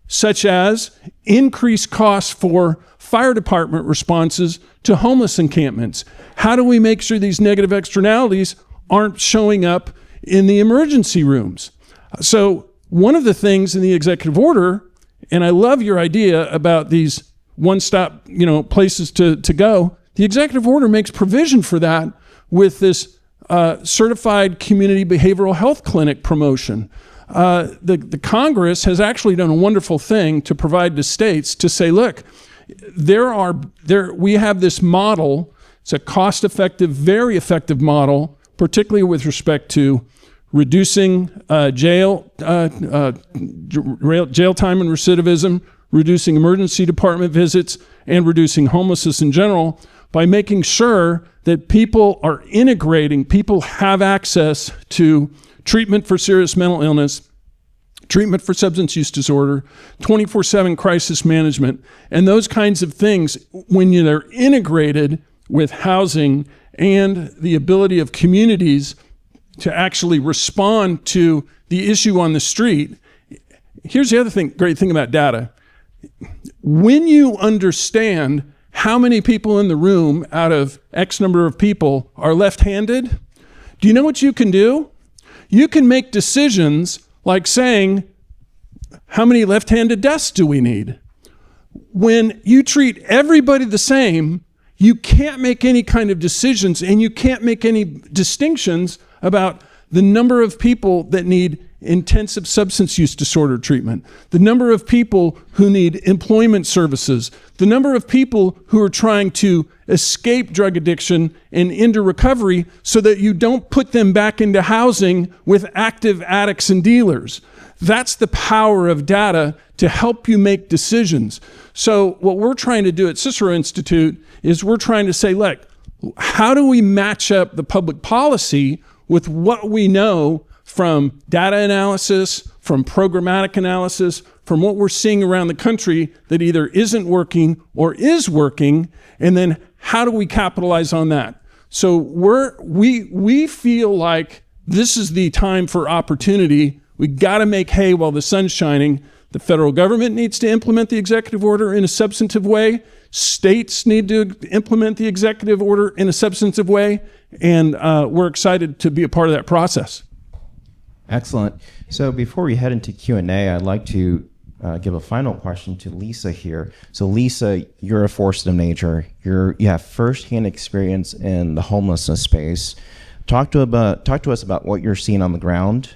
such as increased costs for fire department responses to homeless encampments? How do we make sure these negative externalities aren't showing up in the emergency rooms? So one of the things in the executive order, and I love your idea about these one-stop, places to go. The executive order makes provision for that with this certified community behavioral health clinic promotion. The Congress has actually done a wonderful thing to provide to states to say, look, we have this model. It's a cost-effective, very effective model, particularly with respect to reducing jail time and recidivism, reducing emergency department visits, and reducing homelessness in general by making sure that people are integrating, people have access to treatment for serious mental illness, treatment for substance use disorder, 24/7 crisis management, and those kinds of things. When they're integrated with housing and the ability of communities to actually respond to the issue on the street. Here's the other great thing about data. When you understand how many people in the room out of X number of people are left-handed, do you know what you can do? You can make decisions like saying, how many left-handed desks do we need? When you treat everybody the same, you can't make any kind of decisions, and you can't make any distinctions about the number of people that need intensive substance use disorder treatment, the number of people who need employment services, the number of people who are trying to escape drug addiction and into recovery so that you don't put them back into housing with active addicts and dealers. That's the power of data to help you make decisions. So what we're trying to do at Cicero Institute is we're trying to say, look, how do we match up the public policy with what we know from data analysis, from programmatic analysis, from what we're seeing around the country that either isn't working or is working, and then how do we capitalize on that? So we feel like this is the time for opportunity. We got to make hay while the sun's shining. The federal government needs to implement the executive order in a substantive way. States need to implement the executive order in a substantive way. And we're excited to be a part of that process. Excellent. So before we head into Q&A, I'd like to give a final question to Lisa here. So Lisa, you're a four-STEM major. You have firsthand experience in the homelessness space. Talk to us about what you're seeing on the ground,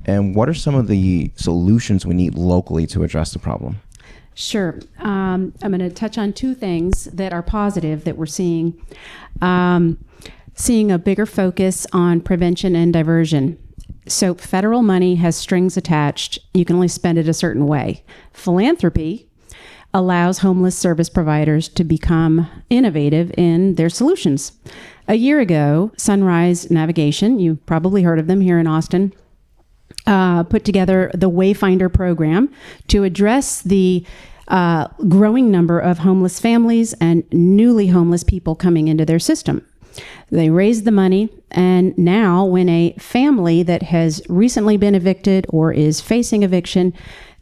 and what are some of the solutions we need locally to address the problem? Sure. I'm going to touch on two things that are positive that we're seeing. Seeing a bigger focus on prevention and diversion. So federal money has strings attached. You can only spend it a certain way. Philanthropy allows homeless service providers to become innovative in their solutions. A year ago, Sunrise Navigation, you've probably heard of them here in Austin, put together the Wayfinder program to address the growing number of homeless families and newly homeless people coming into their system. They raised the money, and now when a family that has recently been evicted or is facing eviction,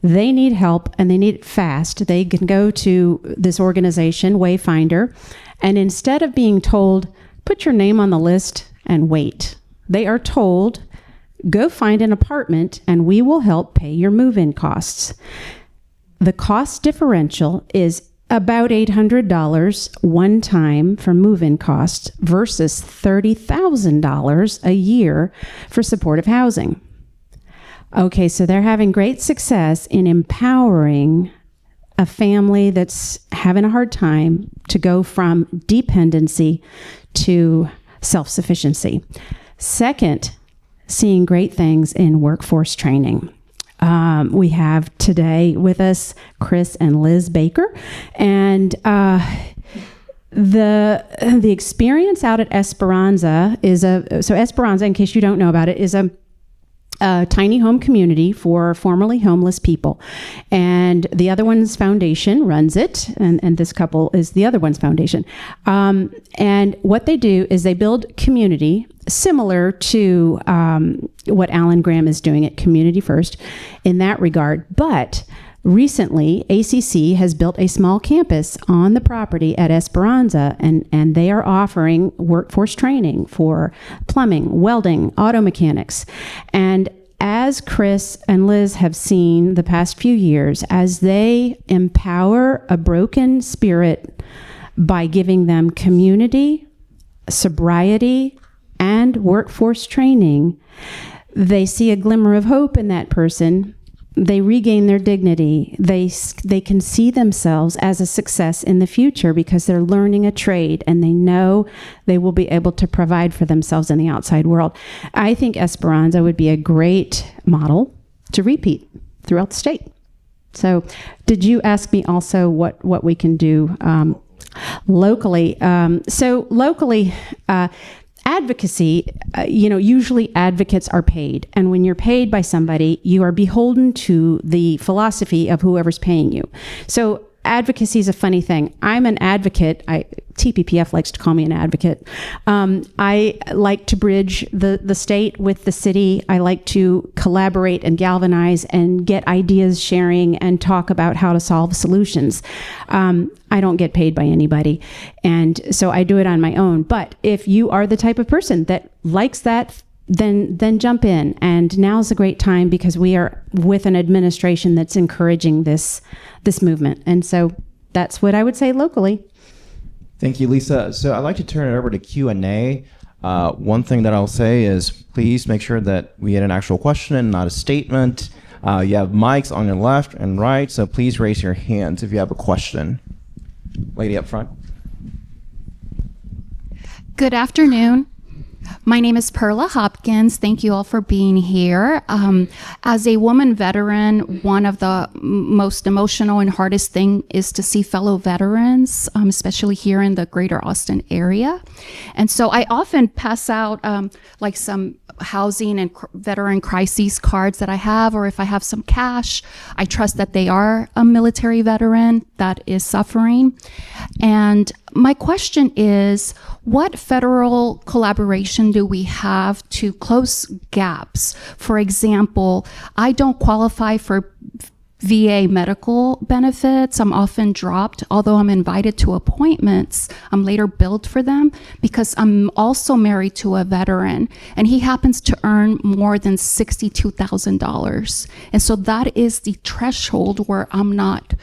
they need help and they need it fast. They can go to this organization, Wayfinder, and instead of being told, put your name on the list and wait, they are told, go find an apartment and we will help pay your move-in costs. The cost differential is about $800 one time for move-in costs versus $30,000 a year for supportive housing. Okay, so they're having great success in empowering a family that's having a hard time to go from dependency to self-sufficiency. Second, seeing great things in workforce training. We have today with us Chris and Liz Baker, and the experience out at Esperanza is Esperanza, in case you don't know about it, is a tiny home community for formerly homeless people, and the other one's foundation runs it, and this couple is the other one's foundation. And what they do is they build community similar to what Alan Graham is doing at Community First in that regard. But recently, ACC has built a small campus on the property at Esperanza, and they are offering workforce training for plumbing, welding, auto mechanics. And as Chris and Liz have seen the past few years, as they empower a broken spirit by giving them community, sobriety, and workforce training, they see a glimmer of hope in that person. They regain their dignity. They can see themselves as a success in the future because they're learning a trade and they know they will be able to provide for themselves in the outside world. I think Esperanza would be a great model to repeat throughout the state. So did you ask me also what we can do locally? So locally, advocacy, usually advocates are paid. And when you're paid by somebody, you are beholden to the philosophy of whoever's paying you. So advocacy is a funny thing. I'm an advocate. TPPF likes to call me an advocate. I like to bridge the state with the city. I like to collaborate and galvanize and get ideas sharing and talk about how to solve solutions. I don't get paid by anybody. And so I do it on my own. But if you are the type of person that likes that, then jump in. And now's a great time because we are with an administration that's encouraging this movement. And so that's what I would say locally. Thank you, Lisa. So I'd like to turn it over to Q&A. One thing that I'll say is please make sure that we get an actual question and not a statement. You have mics on your left and right, so please raise your hands if you have a question. Lady up front. Good afternoon. My name is Perla Hopkins. Thank you all for being here. As a woman veteran, one of the most emotional and hardest thing is to see fellow veterans, especially here in the greater Austin area. And so I often pass out like some housing and veteran crises cards that I have, or if I have some cash, I trust that they are a military veteran that is suffering. And my question is, what federal collaboration do we have to close gaps? For example, I don't qualify for VA medical benefits. I'm often dropped, although I'm invited to appointments. I'm later billed for them because I'm also married to a veteran, and he happens to earn more than $62,000. And so that is the threshold where I'm not,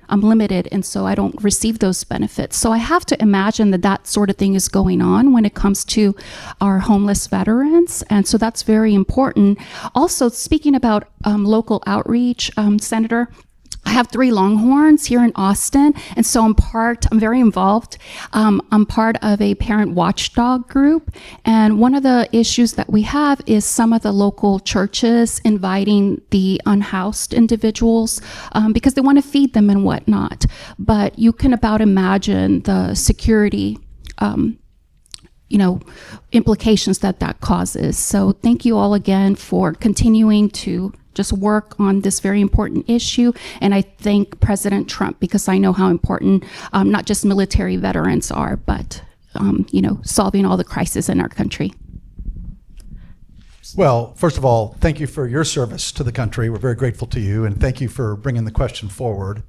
I'm limited, and so I don't receive those benefits. So I have to imagine that that sort of thing is going on when it comes to our homeless veterans, and so that's very important. Also, speaking about local outreach, Senator, I have 3 Longhorns here in Austin, and so I'm very involved. I'm part of a parent watchdog group, and one of the issues that we have is some of the local churches inviting the unhoused individuals because they want to feed them and whatnot. But you can about imagine the security implications that causes. So thank you all again for continuing to just work on this very important issue. And I thank President Trump because I know how important not just military veterans are, but solving all the crises in our country. Well, first of all, thank you for your service to the country. We're very grateful to you, and thank you for bringing the question forward.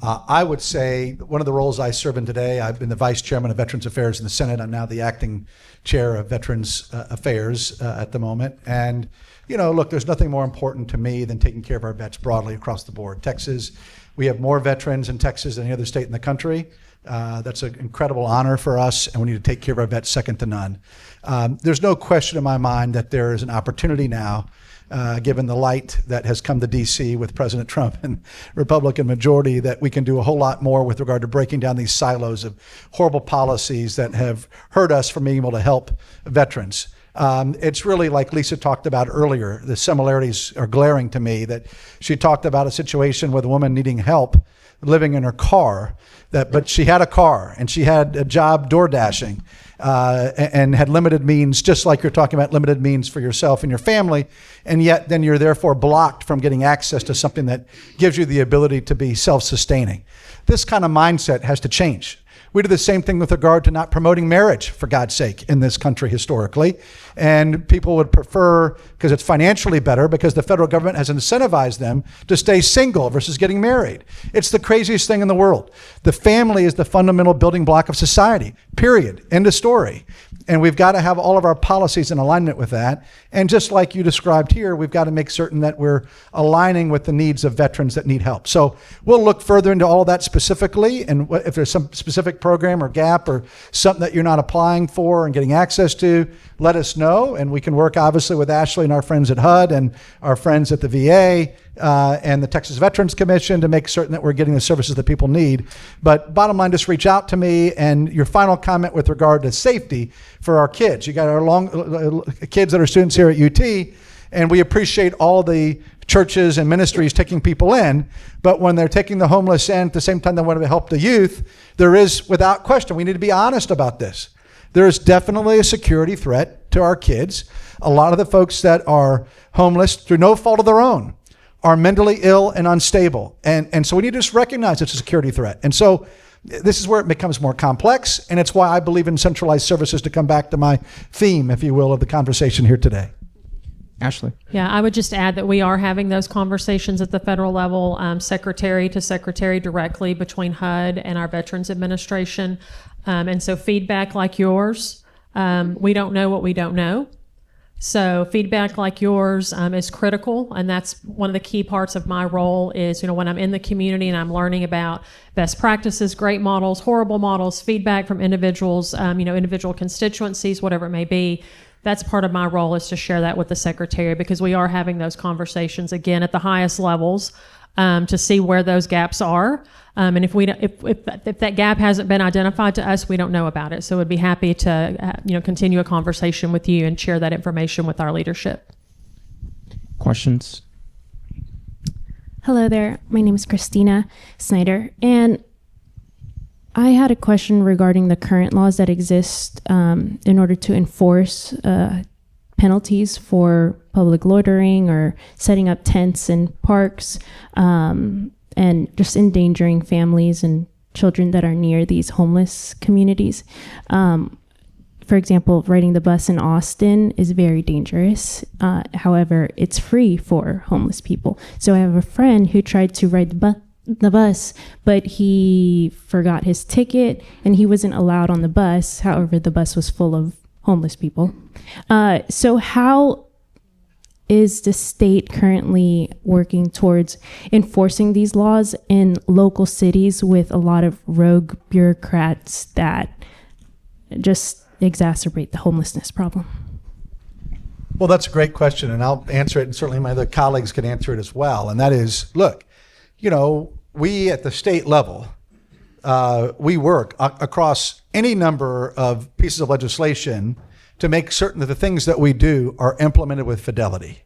I would say one of the roles I serve in today, I've been the Vice Chairman of Veterans Affairs in the Senate. I'm now the Acting Chair of Veterans Affairs at the moment. And, look, there's nothing more important to me than taking care of our vets broadly across the board. Texas, we have more veterans in Texas than any other state in the country. That's an incredible honor for us, and we need to take care of our vets second to none. There's no question in my mind that there is an opportunity now, given the light that has come to DC with President Trump and Republican majority, that we can do a whole lot more with regard to breaking down these silos of horrible policies that have hurt us from being able to help veterans. It's really like Lisa talked about earlier. The similarities are glaring to me, that she talked about a situation with a woman needing help living in her car, but she had a car and she had a job door dashing and had limited means, just like you're talking about limited means for yourself and your family, and yet then you're therefore blocked from getting access to something that gives you the ability to be self-sustaining. This kind of mindset has to change. We do the same thing with regard to not promoting marriage, for God's sake, in this country historically. And people would prefer, because it's financially better, because the federal government has incentivized them to stay single versus getting married. It's the craziest thing in the world. The family is the fundamental building block of society, period. End of story. And we've got to have all of our policies in alignment with that. And just like you described here, we've got to make certain that we're aligning with the needs of veterans that need help. So we'll look further into all of that specifically, and if there's some specific program or gap or something that you're not applying for and getting access to, let us know, and we can work obviously with Ashley and our friends at HUD and our friends at the VA and the Texas Veterans Commission to make certain that we're getting the services that people need. But bottom line, just reach out to me. And your final comment with regard to safety for our kids. You got our kids that are students here at UT, and we appreciate all the churches and ministries taking people in, but when they're taking the homeless in, at the same time they want to help the youth, there is, without question, we need to be honest about this. There is definitely a security threat to our kids. A lot of the folks that are homeless, through no fault of their own, are mentally ill and unstable. And so we need to just recognize it's a security threat. And so this is where it becomes more complex, and it's why I believe in centralized services, to come back to my theme, if you will, of the conversation here today. Ashley. Yeah, I would just add that we are having those conversations at the federal level, secretary to secretary directly between HUD and our Veterans Administration. And so feedback like yours, we don't know what we don't know. So feedback like yours is critical, and that's one of the key parts of my role is, when I'm in the community and I'm learning about best practices, great models, horrible models, feedback from individuals, individual constituencies, whatever it may be. That's part of my role, is to share that with the Secretary, because we are having those conversations again at the highest levels to see where those gaps are. And if that gap hasn't been identified to us, we don't know about it. So we'd be happy to continue a conversation with you and share that information with our leadership. Questions? Hello there. My name is Christina Snyder, and I had a question regarding the current laws that exist in order to enforce penalties for public loitering or setting up tents in parks, and just endangering families and children that are near these homeless communities. For example, riding the bus in Austin is very dangerous. However, it's free for homeless people. So I have a friend who tried to ride the bus, but he forgot his ticket and he wasn't allowed on the bus. However, the bus was full of homeless people. So how is the state currently working towards enforcing these laws in local cities with a lot of rogue bureaucrats that just exacerbate the homelessness problem? Well, that's a great question, and I'll answer it, and certainly my other colleagues can answer it as well. And that is, look, we at the state level, we work across any number of pieces of legislation to make certain that the things that we do are implemented with fidelity,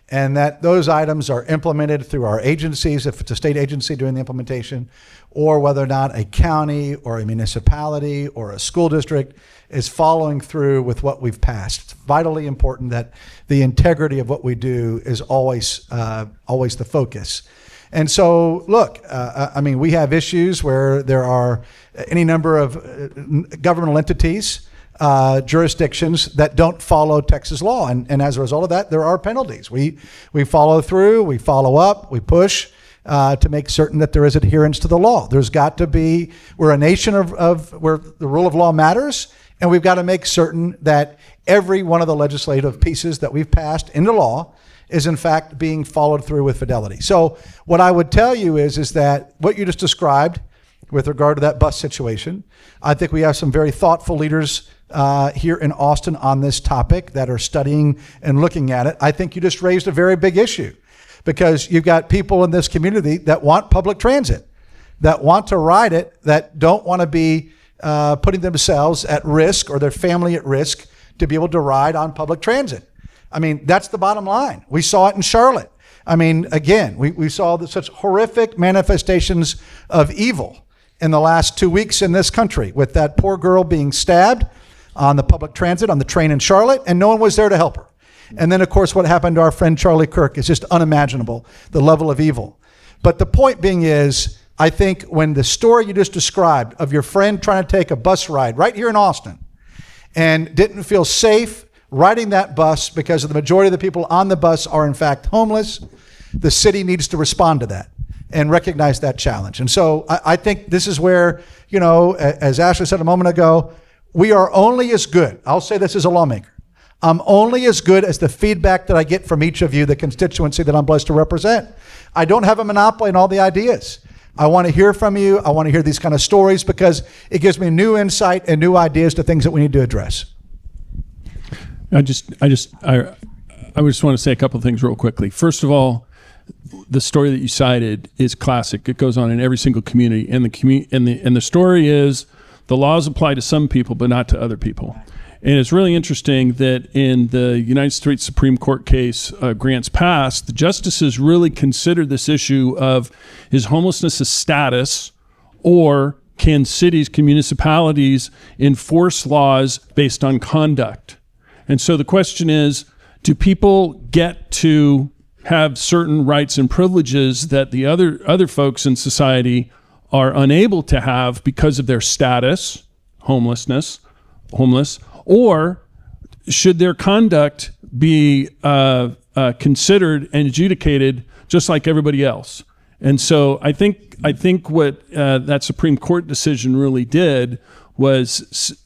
and that those items are implemented through our agencies, if it's a state agency doing the implementation, or whether or not a county or a municipality or a school district is following through with what we've passed. It's vitally important that the integrity of what we do is always the focus. And so, look, we have issues where there are any number of governmental entities, jurisdictions that don't follow Texas law. And as a result of that, there are penalties. We follow through, we follow up, we push to make certain that there is adherence to the law. There's got to be, we're a nation of where the rule of law matters, and we've got to make certain that every one of the legislative pieces that we've passed into law is in fact being followed through with fidelity. So what I would tell you is that what you just described with regard to that bus situation, I think we have some very thoughtful leaders here in Austin on this topic that are studying and looking at it. I think you just raised a very big issue, because you've got people in this community that want public transit, that want to ride it, that don't want to be putting themselves at risk or their family at risk to be able to ride on public transit. That's the bottom line. We saw it in Charlotte. Again, we saw such horrific manifestations of evil in the last 2 weeks in this country, with that poor girl being stabbed on the public transit, on the train in Charlotte, and no one was there to help her. And then, of course, what happened to our friend Charlie Kirk is just unimaginable, the level of evil. But the point being is, I think when the story you just described of your friend trying to take a bus ride right here in Austin and didn't feel safe riding that bus because of the majority of the people on the bus are in fact homeless, the city needs to respond to that and recognize that challenge. And so I think this is where, as Ashley said a moment ago, we are only as good, I'll say this as a lawmaker, I'm only as good as the feedback that I get from each of you, the constituency that I'm blessed to represent. I don't have a monopoly on all the ideas. I want to hear from you. I want to hear these kind of stories, because it gives me new insight and new ideas to things that we need to address. I just want to say a couple of things real quickly. First of all, the story that you cited is classic. It goes on in every single community, and the story is the laws apply to some people but not to other people. And it's really interesting that in the United States Supreme Court case, Grants Pass, the justices really considered this issue of, is homelessness a status, or can cities, can municipalities enforce laws based on conduct? And so the question is, do people get to have certain rights and privileges that the other folks in society are unable to have because of their status, homeless, or should their conduct be considered and adjudicated just like everybody else? And so I think what that Supreme Court decision really did was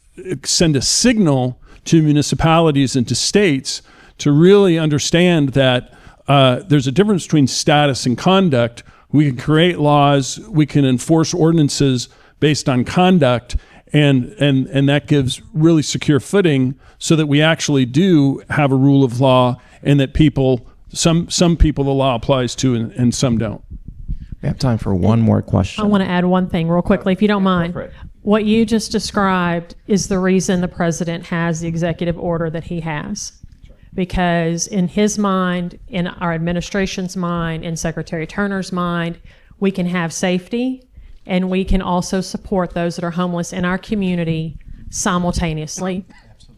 send a signal to municipalities and to states to really understand that there's a difference between status and conduct. We can create laws, we can enforce ordinances based on conduct, and that gives really secure footing so that we actually do have a rule of law, and that some people the law applies to and some don't. We have time for one more question. I want to add one thing real quickly, if you don't mind. What you just described is the reason the president has the executive order that he has. Because in his mind, in our administration's mind, in Secretary Turner's mind, we can have safety and we can also support those that are homeless in our community simultaneously.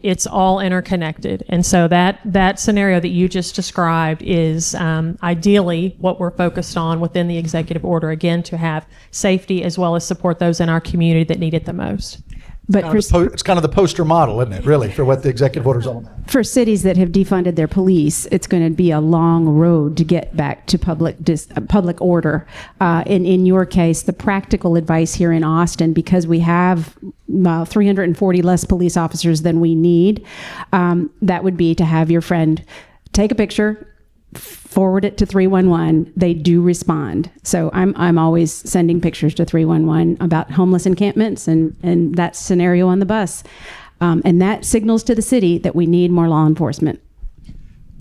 It's all interconnected. And so that scenario that you just described is ideally what we're focused on within the executive order, again, to have safety as well as support those in our community that need it the most. But It's kind of the poster model, isn't it, really, for what the executive order is all about? for cities that have defunded their police, it's going to be a long road to get back to public order. In your case, the practical advice here in Austin, because we have 340 less police officers than we need, that would be to have your friend take a picture, forward it to 311. They do respond. So I'm always sending pictures to 311 about homeless encampments and that scenario on the bus. And that signals to the city that we need more law enforcement.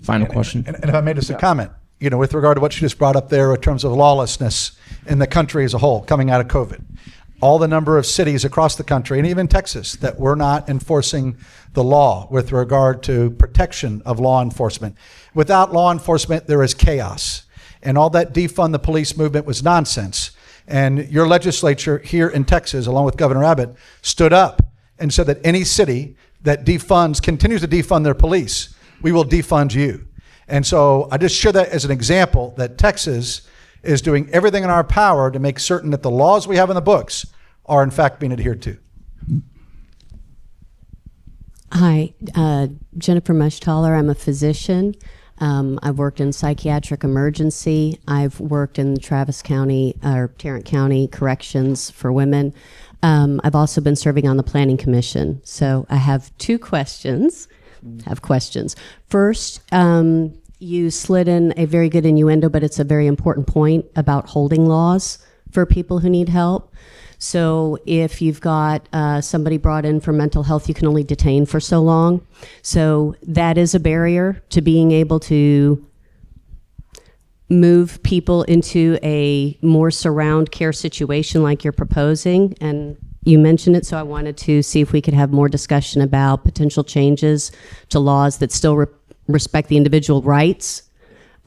Final question. And if I made just a comment, with regard to what you just brought up there in terms of lawlessness in the country as a whole coming out of COVID, all the number of cities across the country, and even Texas, that were not enforcing the law with regard to protection of law enforcement. Without law enforcement, there is chaos. And all that defund the police movement was nonsense. And your legislature here in Texas, along with Governor Abbott, stood up and said that any city that continues to defund their police, we will defund you. And so I just share that as an example that Texas is doing everything in our power to make certain that the laws we have in the books are in fact being adhered to. Hi, Jennifer Mushtaller. I'm a physician. I've worked in psychiatric emergency. I've worked in Travis County or Tarrant County corrections for women. I've also been serving on the Planning Commission. So I have two questions. First, you slid in a very good innuendo, but it's a very important point about holding laws for people who need help. So if you've got somebody brought in for mental health, you can only detain for so long. So that is a barrier to being able to move people into a more surround care situation like you're proposing. And you mentioned it, so I wanted to see if we could have more discussion about potential changes to laws that still respect the individual rights,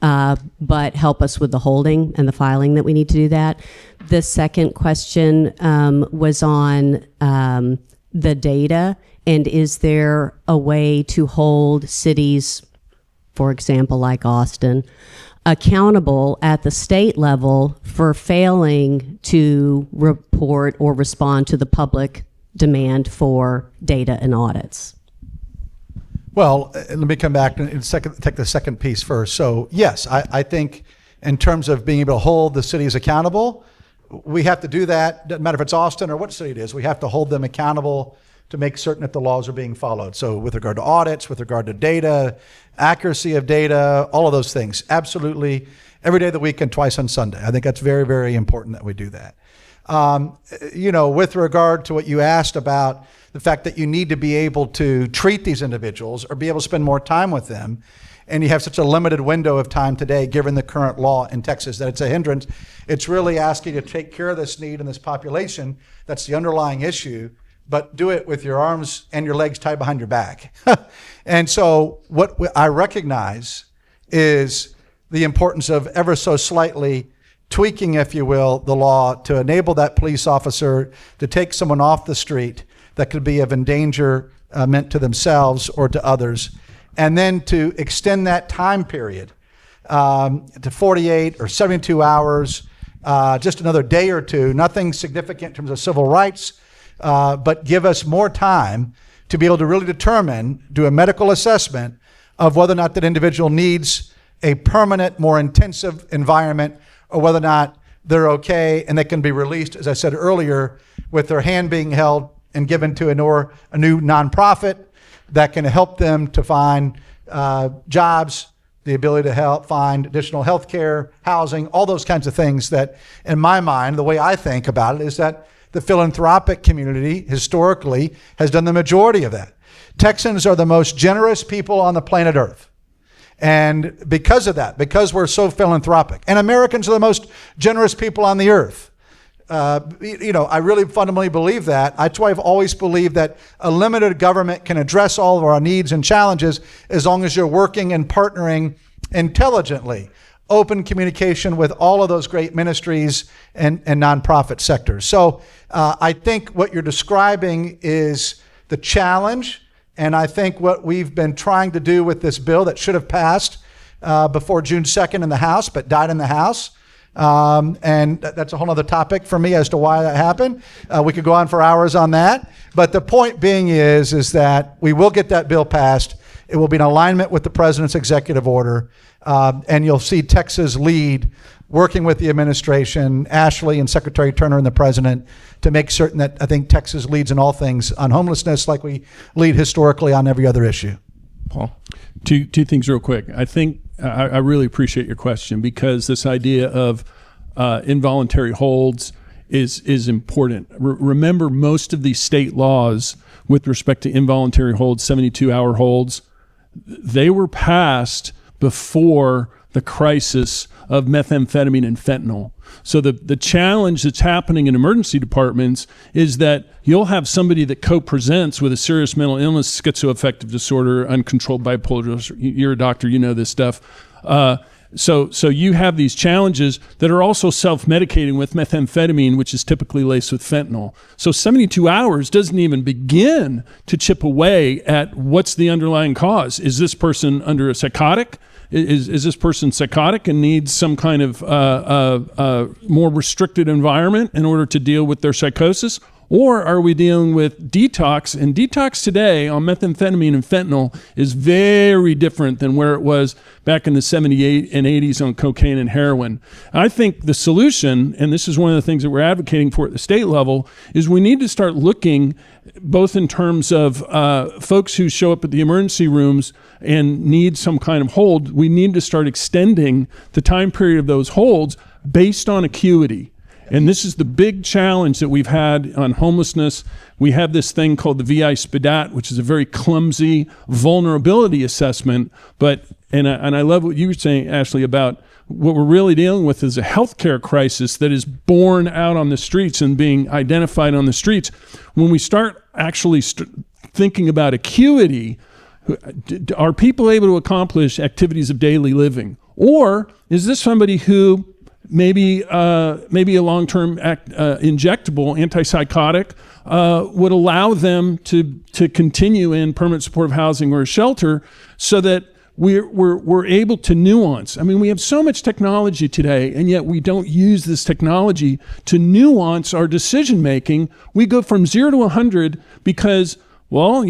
but help us with the holding and the filing that we need to do that. The second question was on the data, and is there a way to hold cities, for example, like Austin, accountable at the state level for failing to report or respond to the public demand for data and audits? Well, let me come back and take the second piece first. So yes, I think in terms of being able to hold the cities accountable, we have to do that. Doesn't matter if it's Austin or what city it is, we have to hold them accountable to make certain that the laws are being followed. So with regard to audits, with regard to data, accuracy of data, all of those things, absolutely every day of the week and twice on Sunday. I think that's very, very important that we do that. With regard to what you asked about the fact that you need to be able to treat these individuals or be able to spend more time with them, and you have such a limited window of time today, given the current law in Texas, that it's a hindrance. It's really asking you to take care of this need in this population. That's the underlying issue, but do it with your arms and your legs tied behind your back. And so what I recognize is the importance of ever so slightly tweaking, if you will, the law to enable that police officer to take someone off the street that could be of endangerment to themselves or to others, and then to extend that time period to 48 or 72 hours, just another day or two, nothing significant in terms of civil rights, but give us more time to be able to really determine, do a medical assessment of whether or not that individual needs a permanent, more intensive environment, or whether or not they're okay and they can be released, as I said earlier, with their hand being held and given to a new nonprofit that can help them to find jobs, the ability to help find additional health care, housing, all those kinds of things that, in my mind, the way I think about it is that the philanthropic community historically has done the majority of that. Texans are the most generous people on the planet Earth. And because of that, because we're so philanthropic, and Americans are the most generous people on the earth, I really fundamentally believe that. That's why I've always believed that a limited government can address all of our needs and challenges as long as you're working and partnering intelligently. Open communication with all of those great ministries and nonprofit sectors. So I think what you're describing is the challenge, and I think what we've been trying to do with this bill that should have passed before June 2nd in the House, but died in the House. And that's a whole other topic for me as to why that happened. We could go on for hours on that. But the point being is that we will get that bill passed. It will be in alignment with the president's executive order. And you'll see Texas lead, working with the administration, Ashley and Secretary Turner and the president, to make certain that I think Texas leads in all things on homelessness like we lead historically on every other issue. Paul? Two things real quick. I think I really appreciate your question, because this idea of involuntary holds is important. Remember, most of these state laws with respect to involuntary holds, 72-hour holds, they were passed before the crisis of methamphetamine and fentanyl. So the challenge that's happening in emergency departments is that you'll have somebody that co-presents with a serious mental illness, schizoaffective disorder, uncontrolled bipolar disorder. You're a doctor, you know this stuff. So you have these challenges that are also self-medicating with methamphetamine, which is typically laced with fentanyl. So 72 hours doesn't even begin to chip away at what's the underlying cause. Is this person under a psychotic? Is this person psychotic and needs some kind of more restricted environment in order to deal with their psychosis? Or are we dealing with detox? And detox today on methamphetamine and fentanyl is very different than where it was back in the 70s and 80s on cocaine and heroin. I think the solution, and this is one of the things that we're advocating for at the state level, is we need to start looking both in terms of folks who show up at the emergency rooms and need some kind of hold. We need to start extending the time period of those holds based on acuity. And this is the big challenge that we've had on homelessness. We have this thing called the VI SPDAT, which is a very clumsy vulnerability assessment. And I love what you were saying, Ashley, about what we're really dealing with is a healthcare crisis that is born out on the streets and being identified on the streets. When we start actually thinking about acuity, are people able to accomplish activities of daily living? Or is this somebody who maybe a long-term injectable antipsychotic would allow them to continue in permanent supportive housing or a shelter, so that we're able to nuance. I mean, we have so much technology today, and yet we don't use this technology to nuance our decision making. We go from 0 to 100 because, well,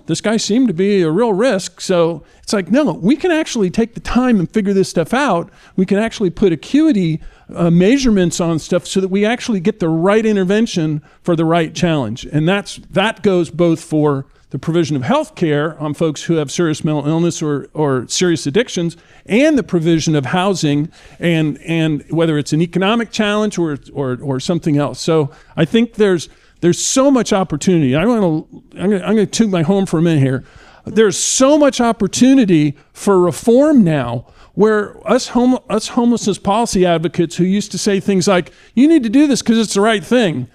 this guy seemed to be a real risk. So it's like, no, we can actually take the time and figure this stuff out. We can actually put acuity measurements on stuff so that we actually get the right intervention for the right challenge. And that goes both for the provision of health care on folks who have serious mental illness or serious addictions, and the provision of housing, and whether it's an economic challenge or something else. So I think there's so much opportunity. I'm going to toot my home for a minute here. There's so much opportunity for reform now, where us homelessness policy advocates who used to say things like, you need to do this because it's the right thing.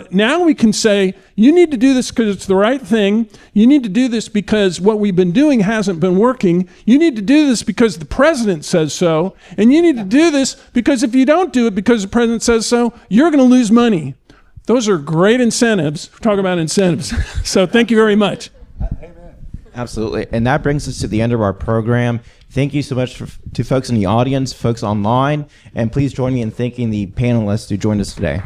Now we can say, you need to do this because it's the right thing. You need to do this because what we've been doing hasn't been working. You need to do this because the president says so. And you need to do this because if you don't do it because the president says so, you're going to lose money. Those are great incentives. We're talking about incentives. So thank you very much. Absolutely. And that brings us to the end of our program. Thank you so much to folks in the audience, folks online, and please join me in thanking the panelists who joined us today.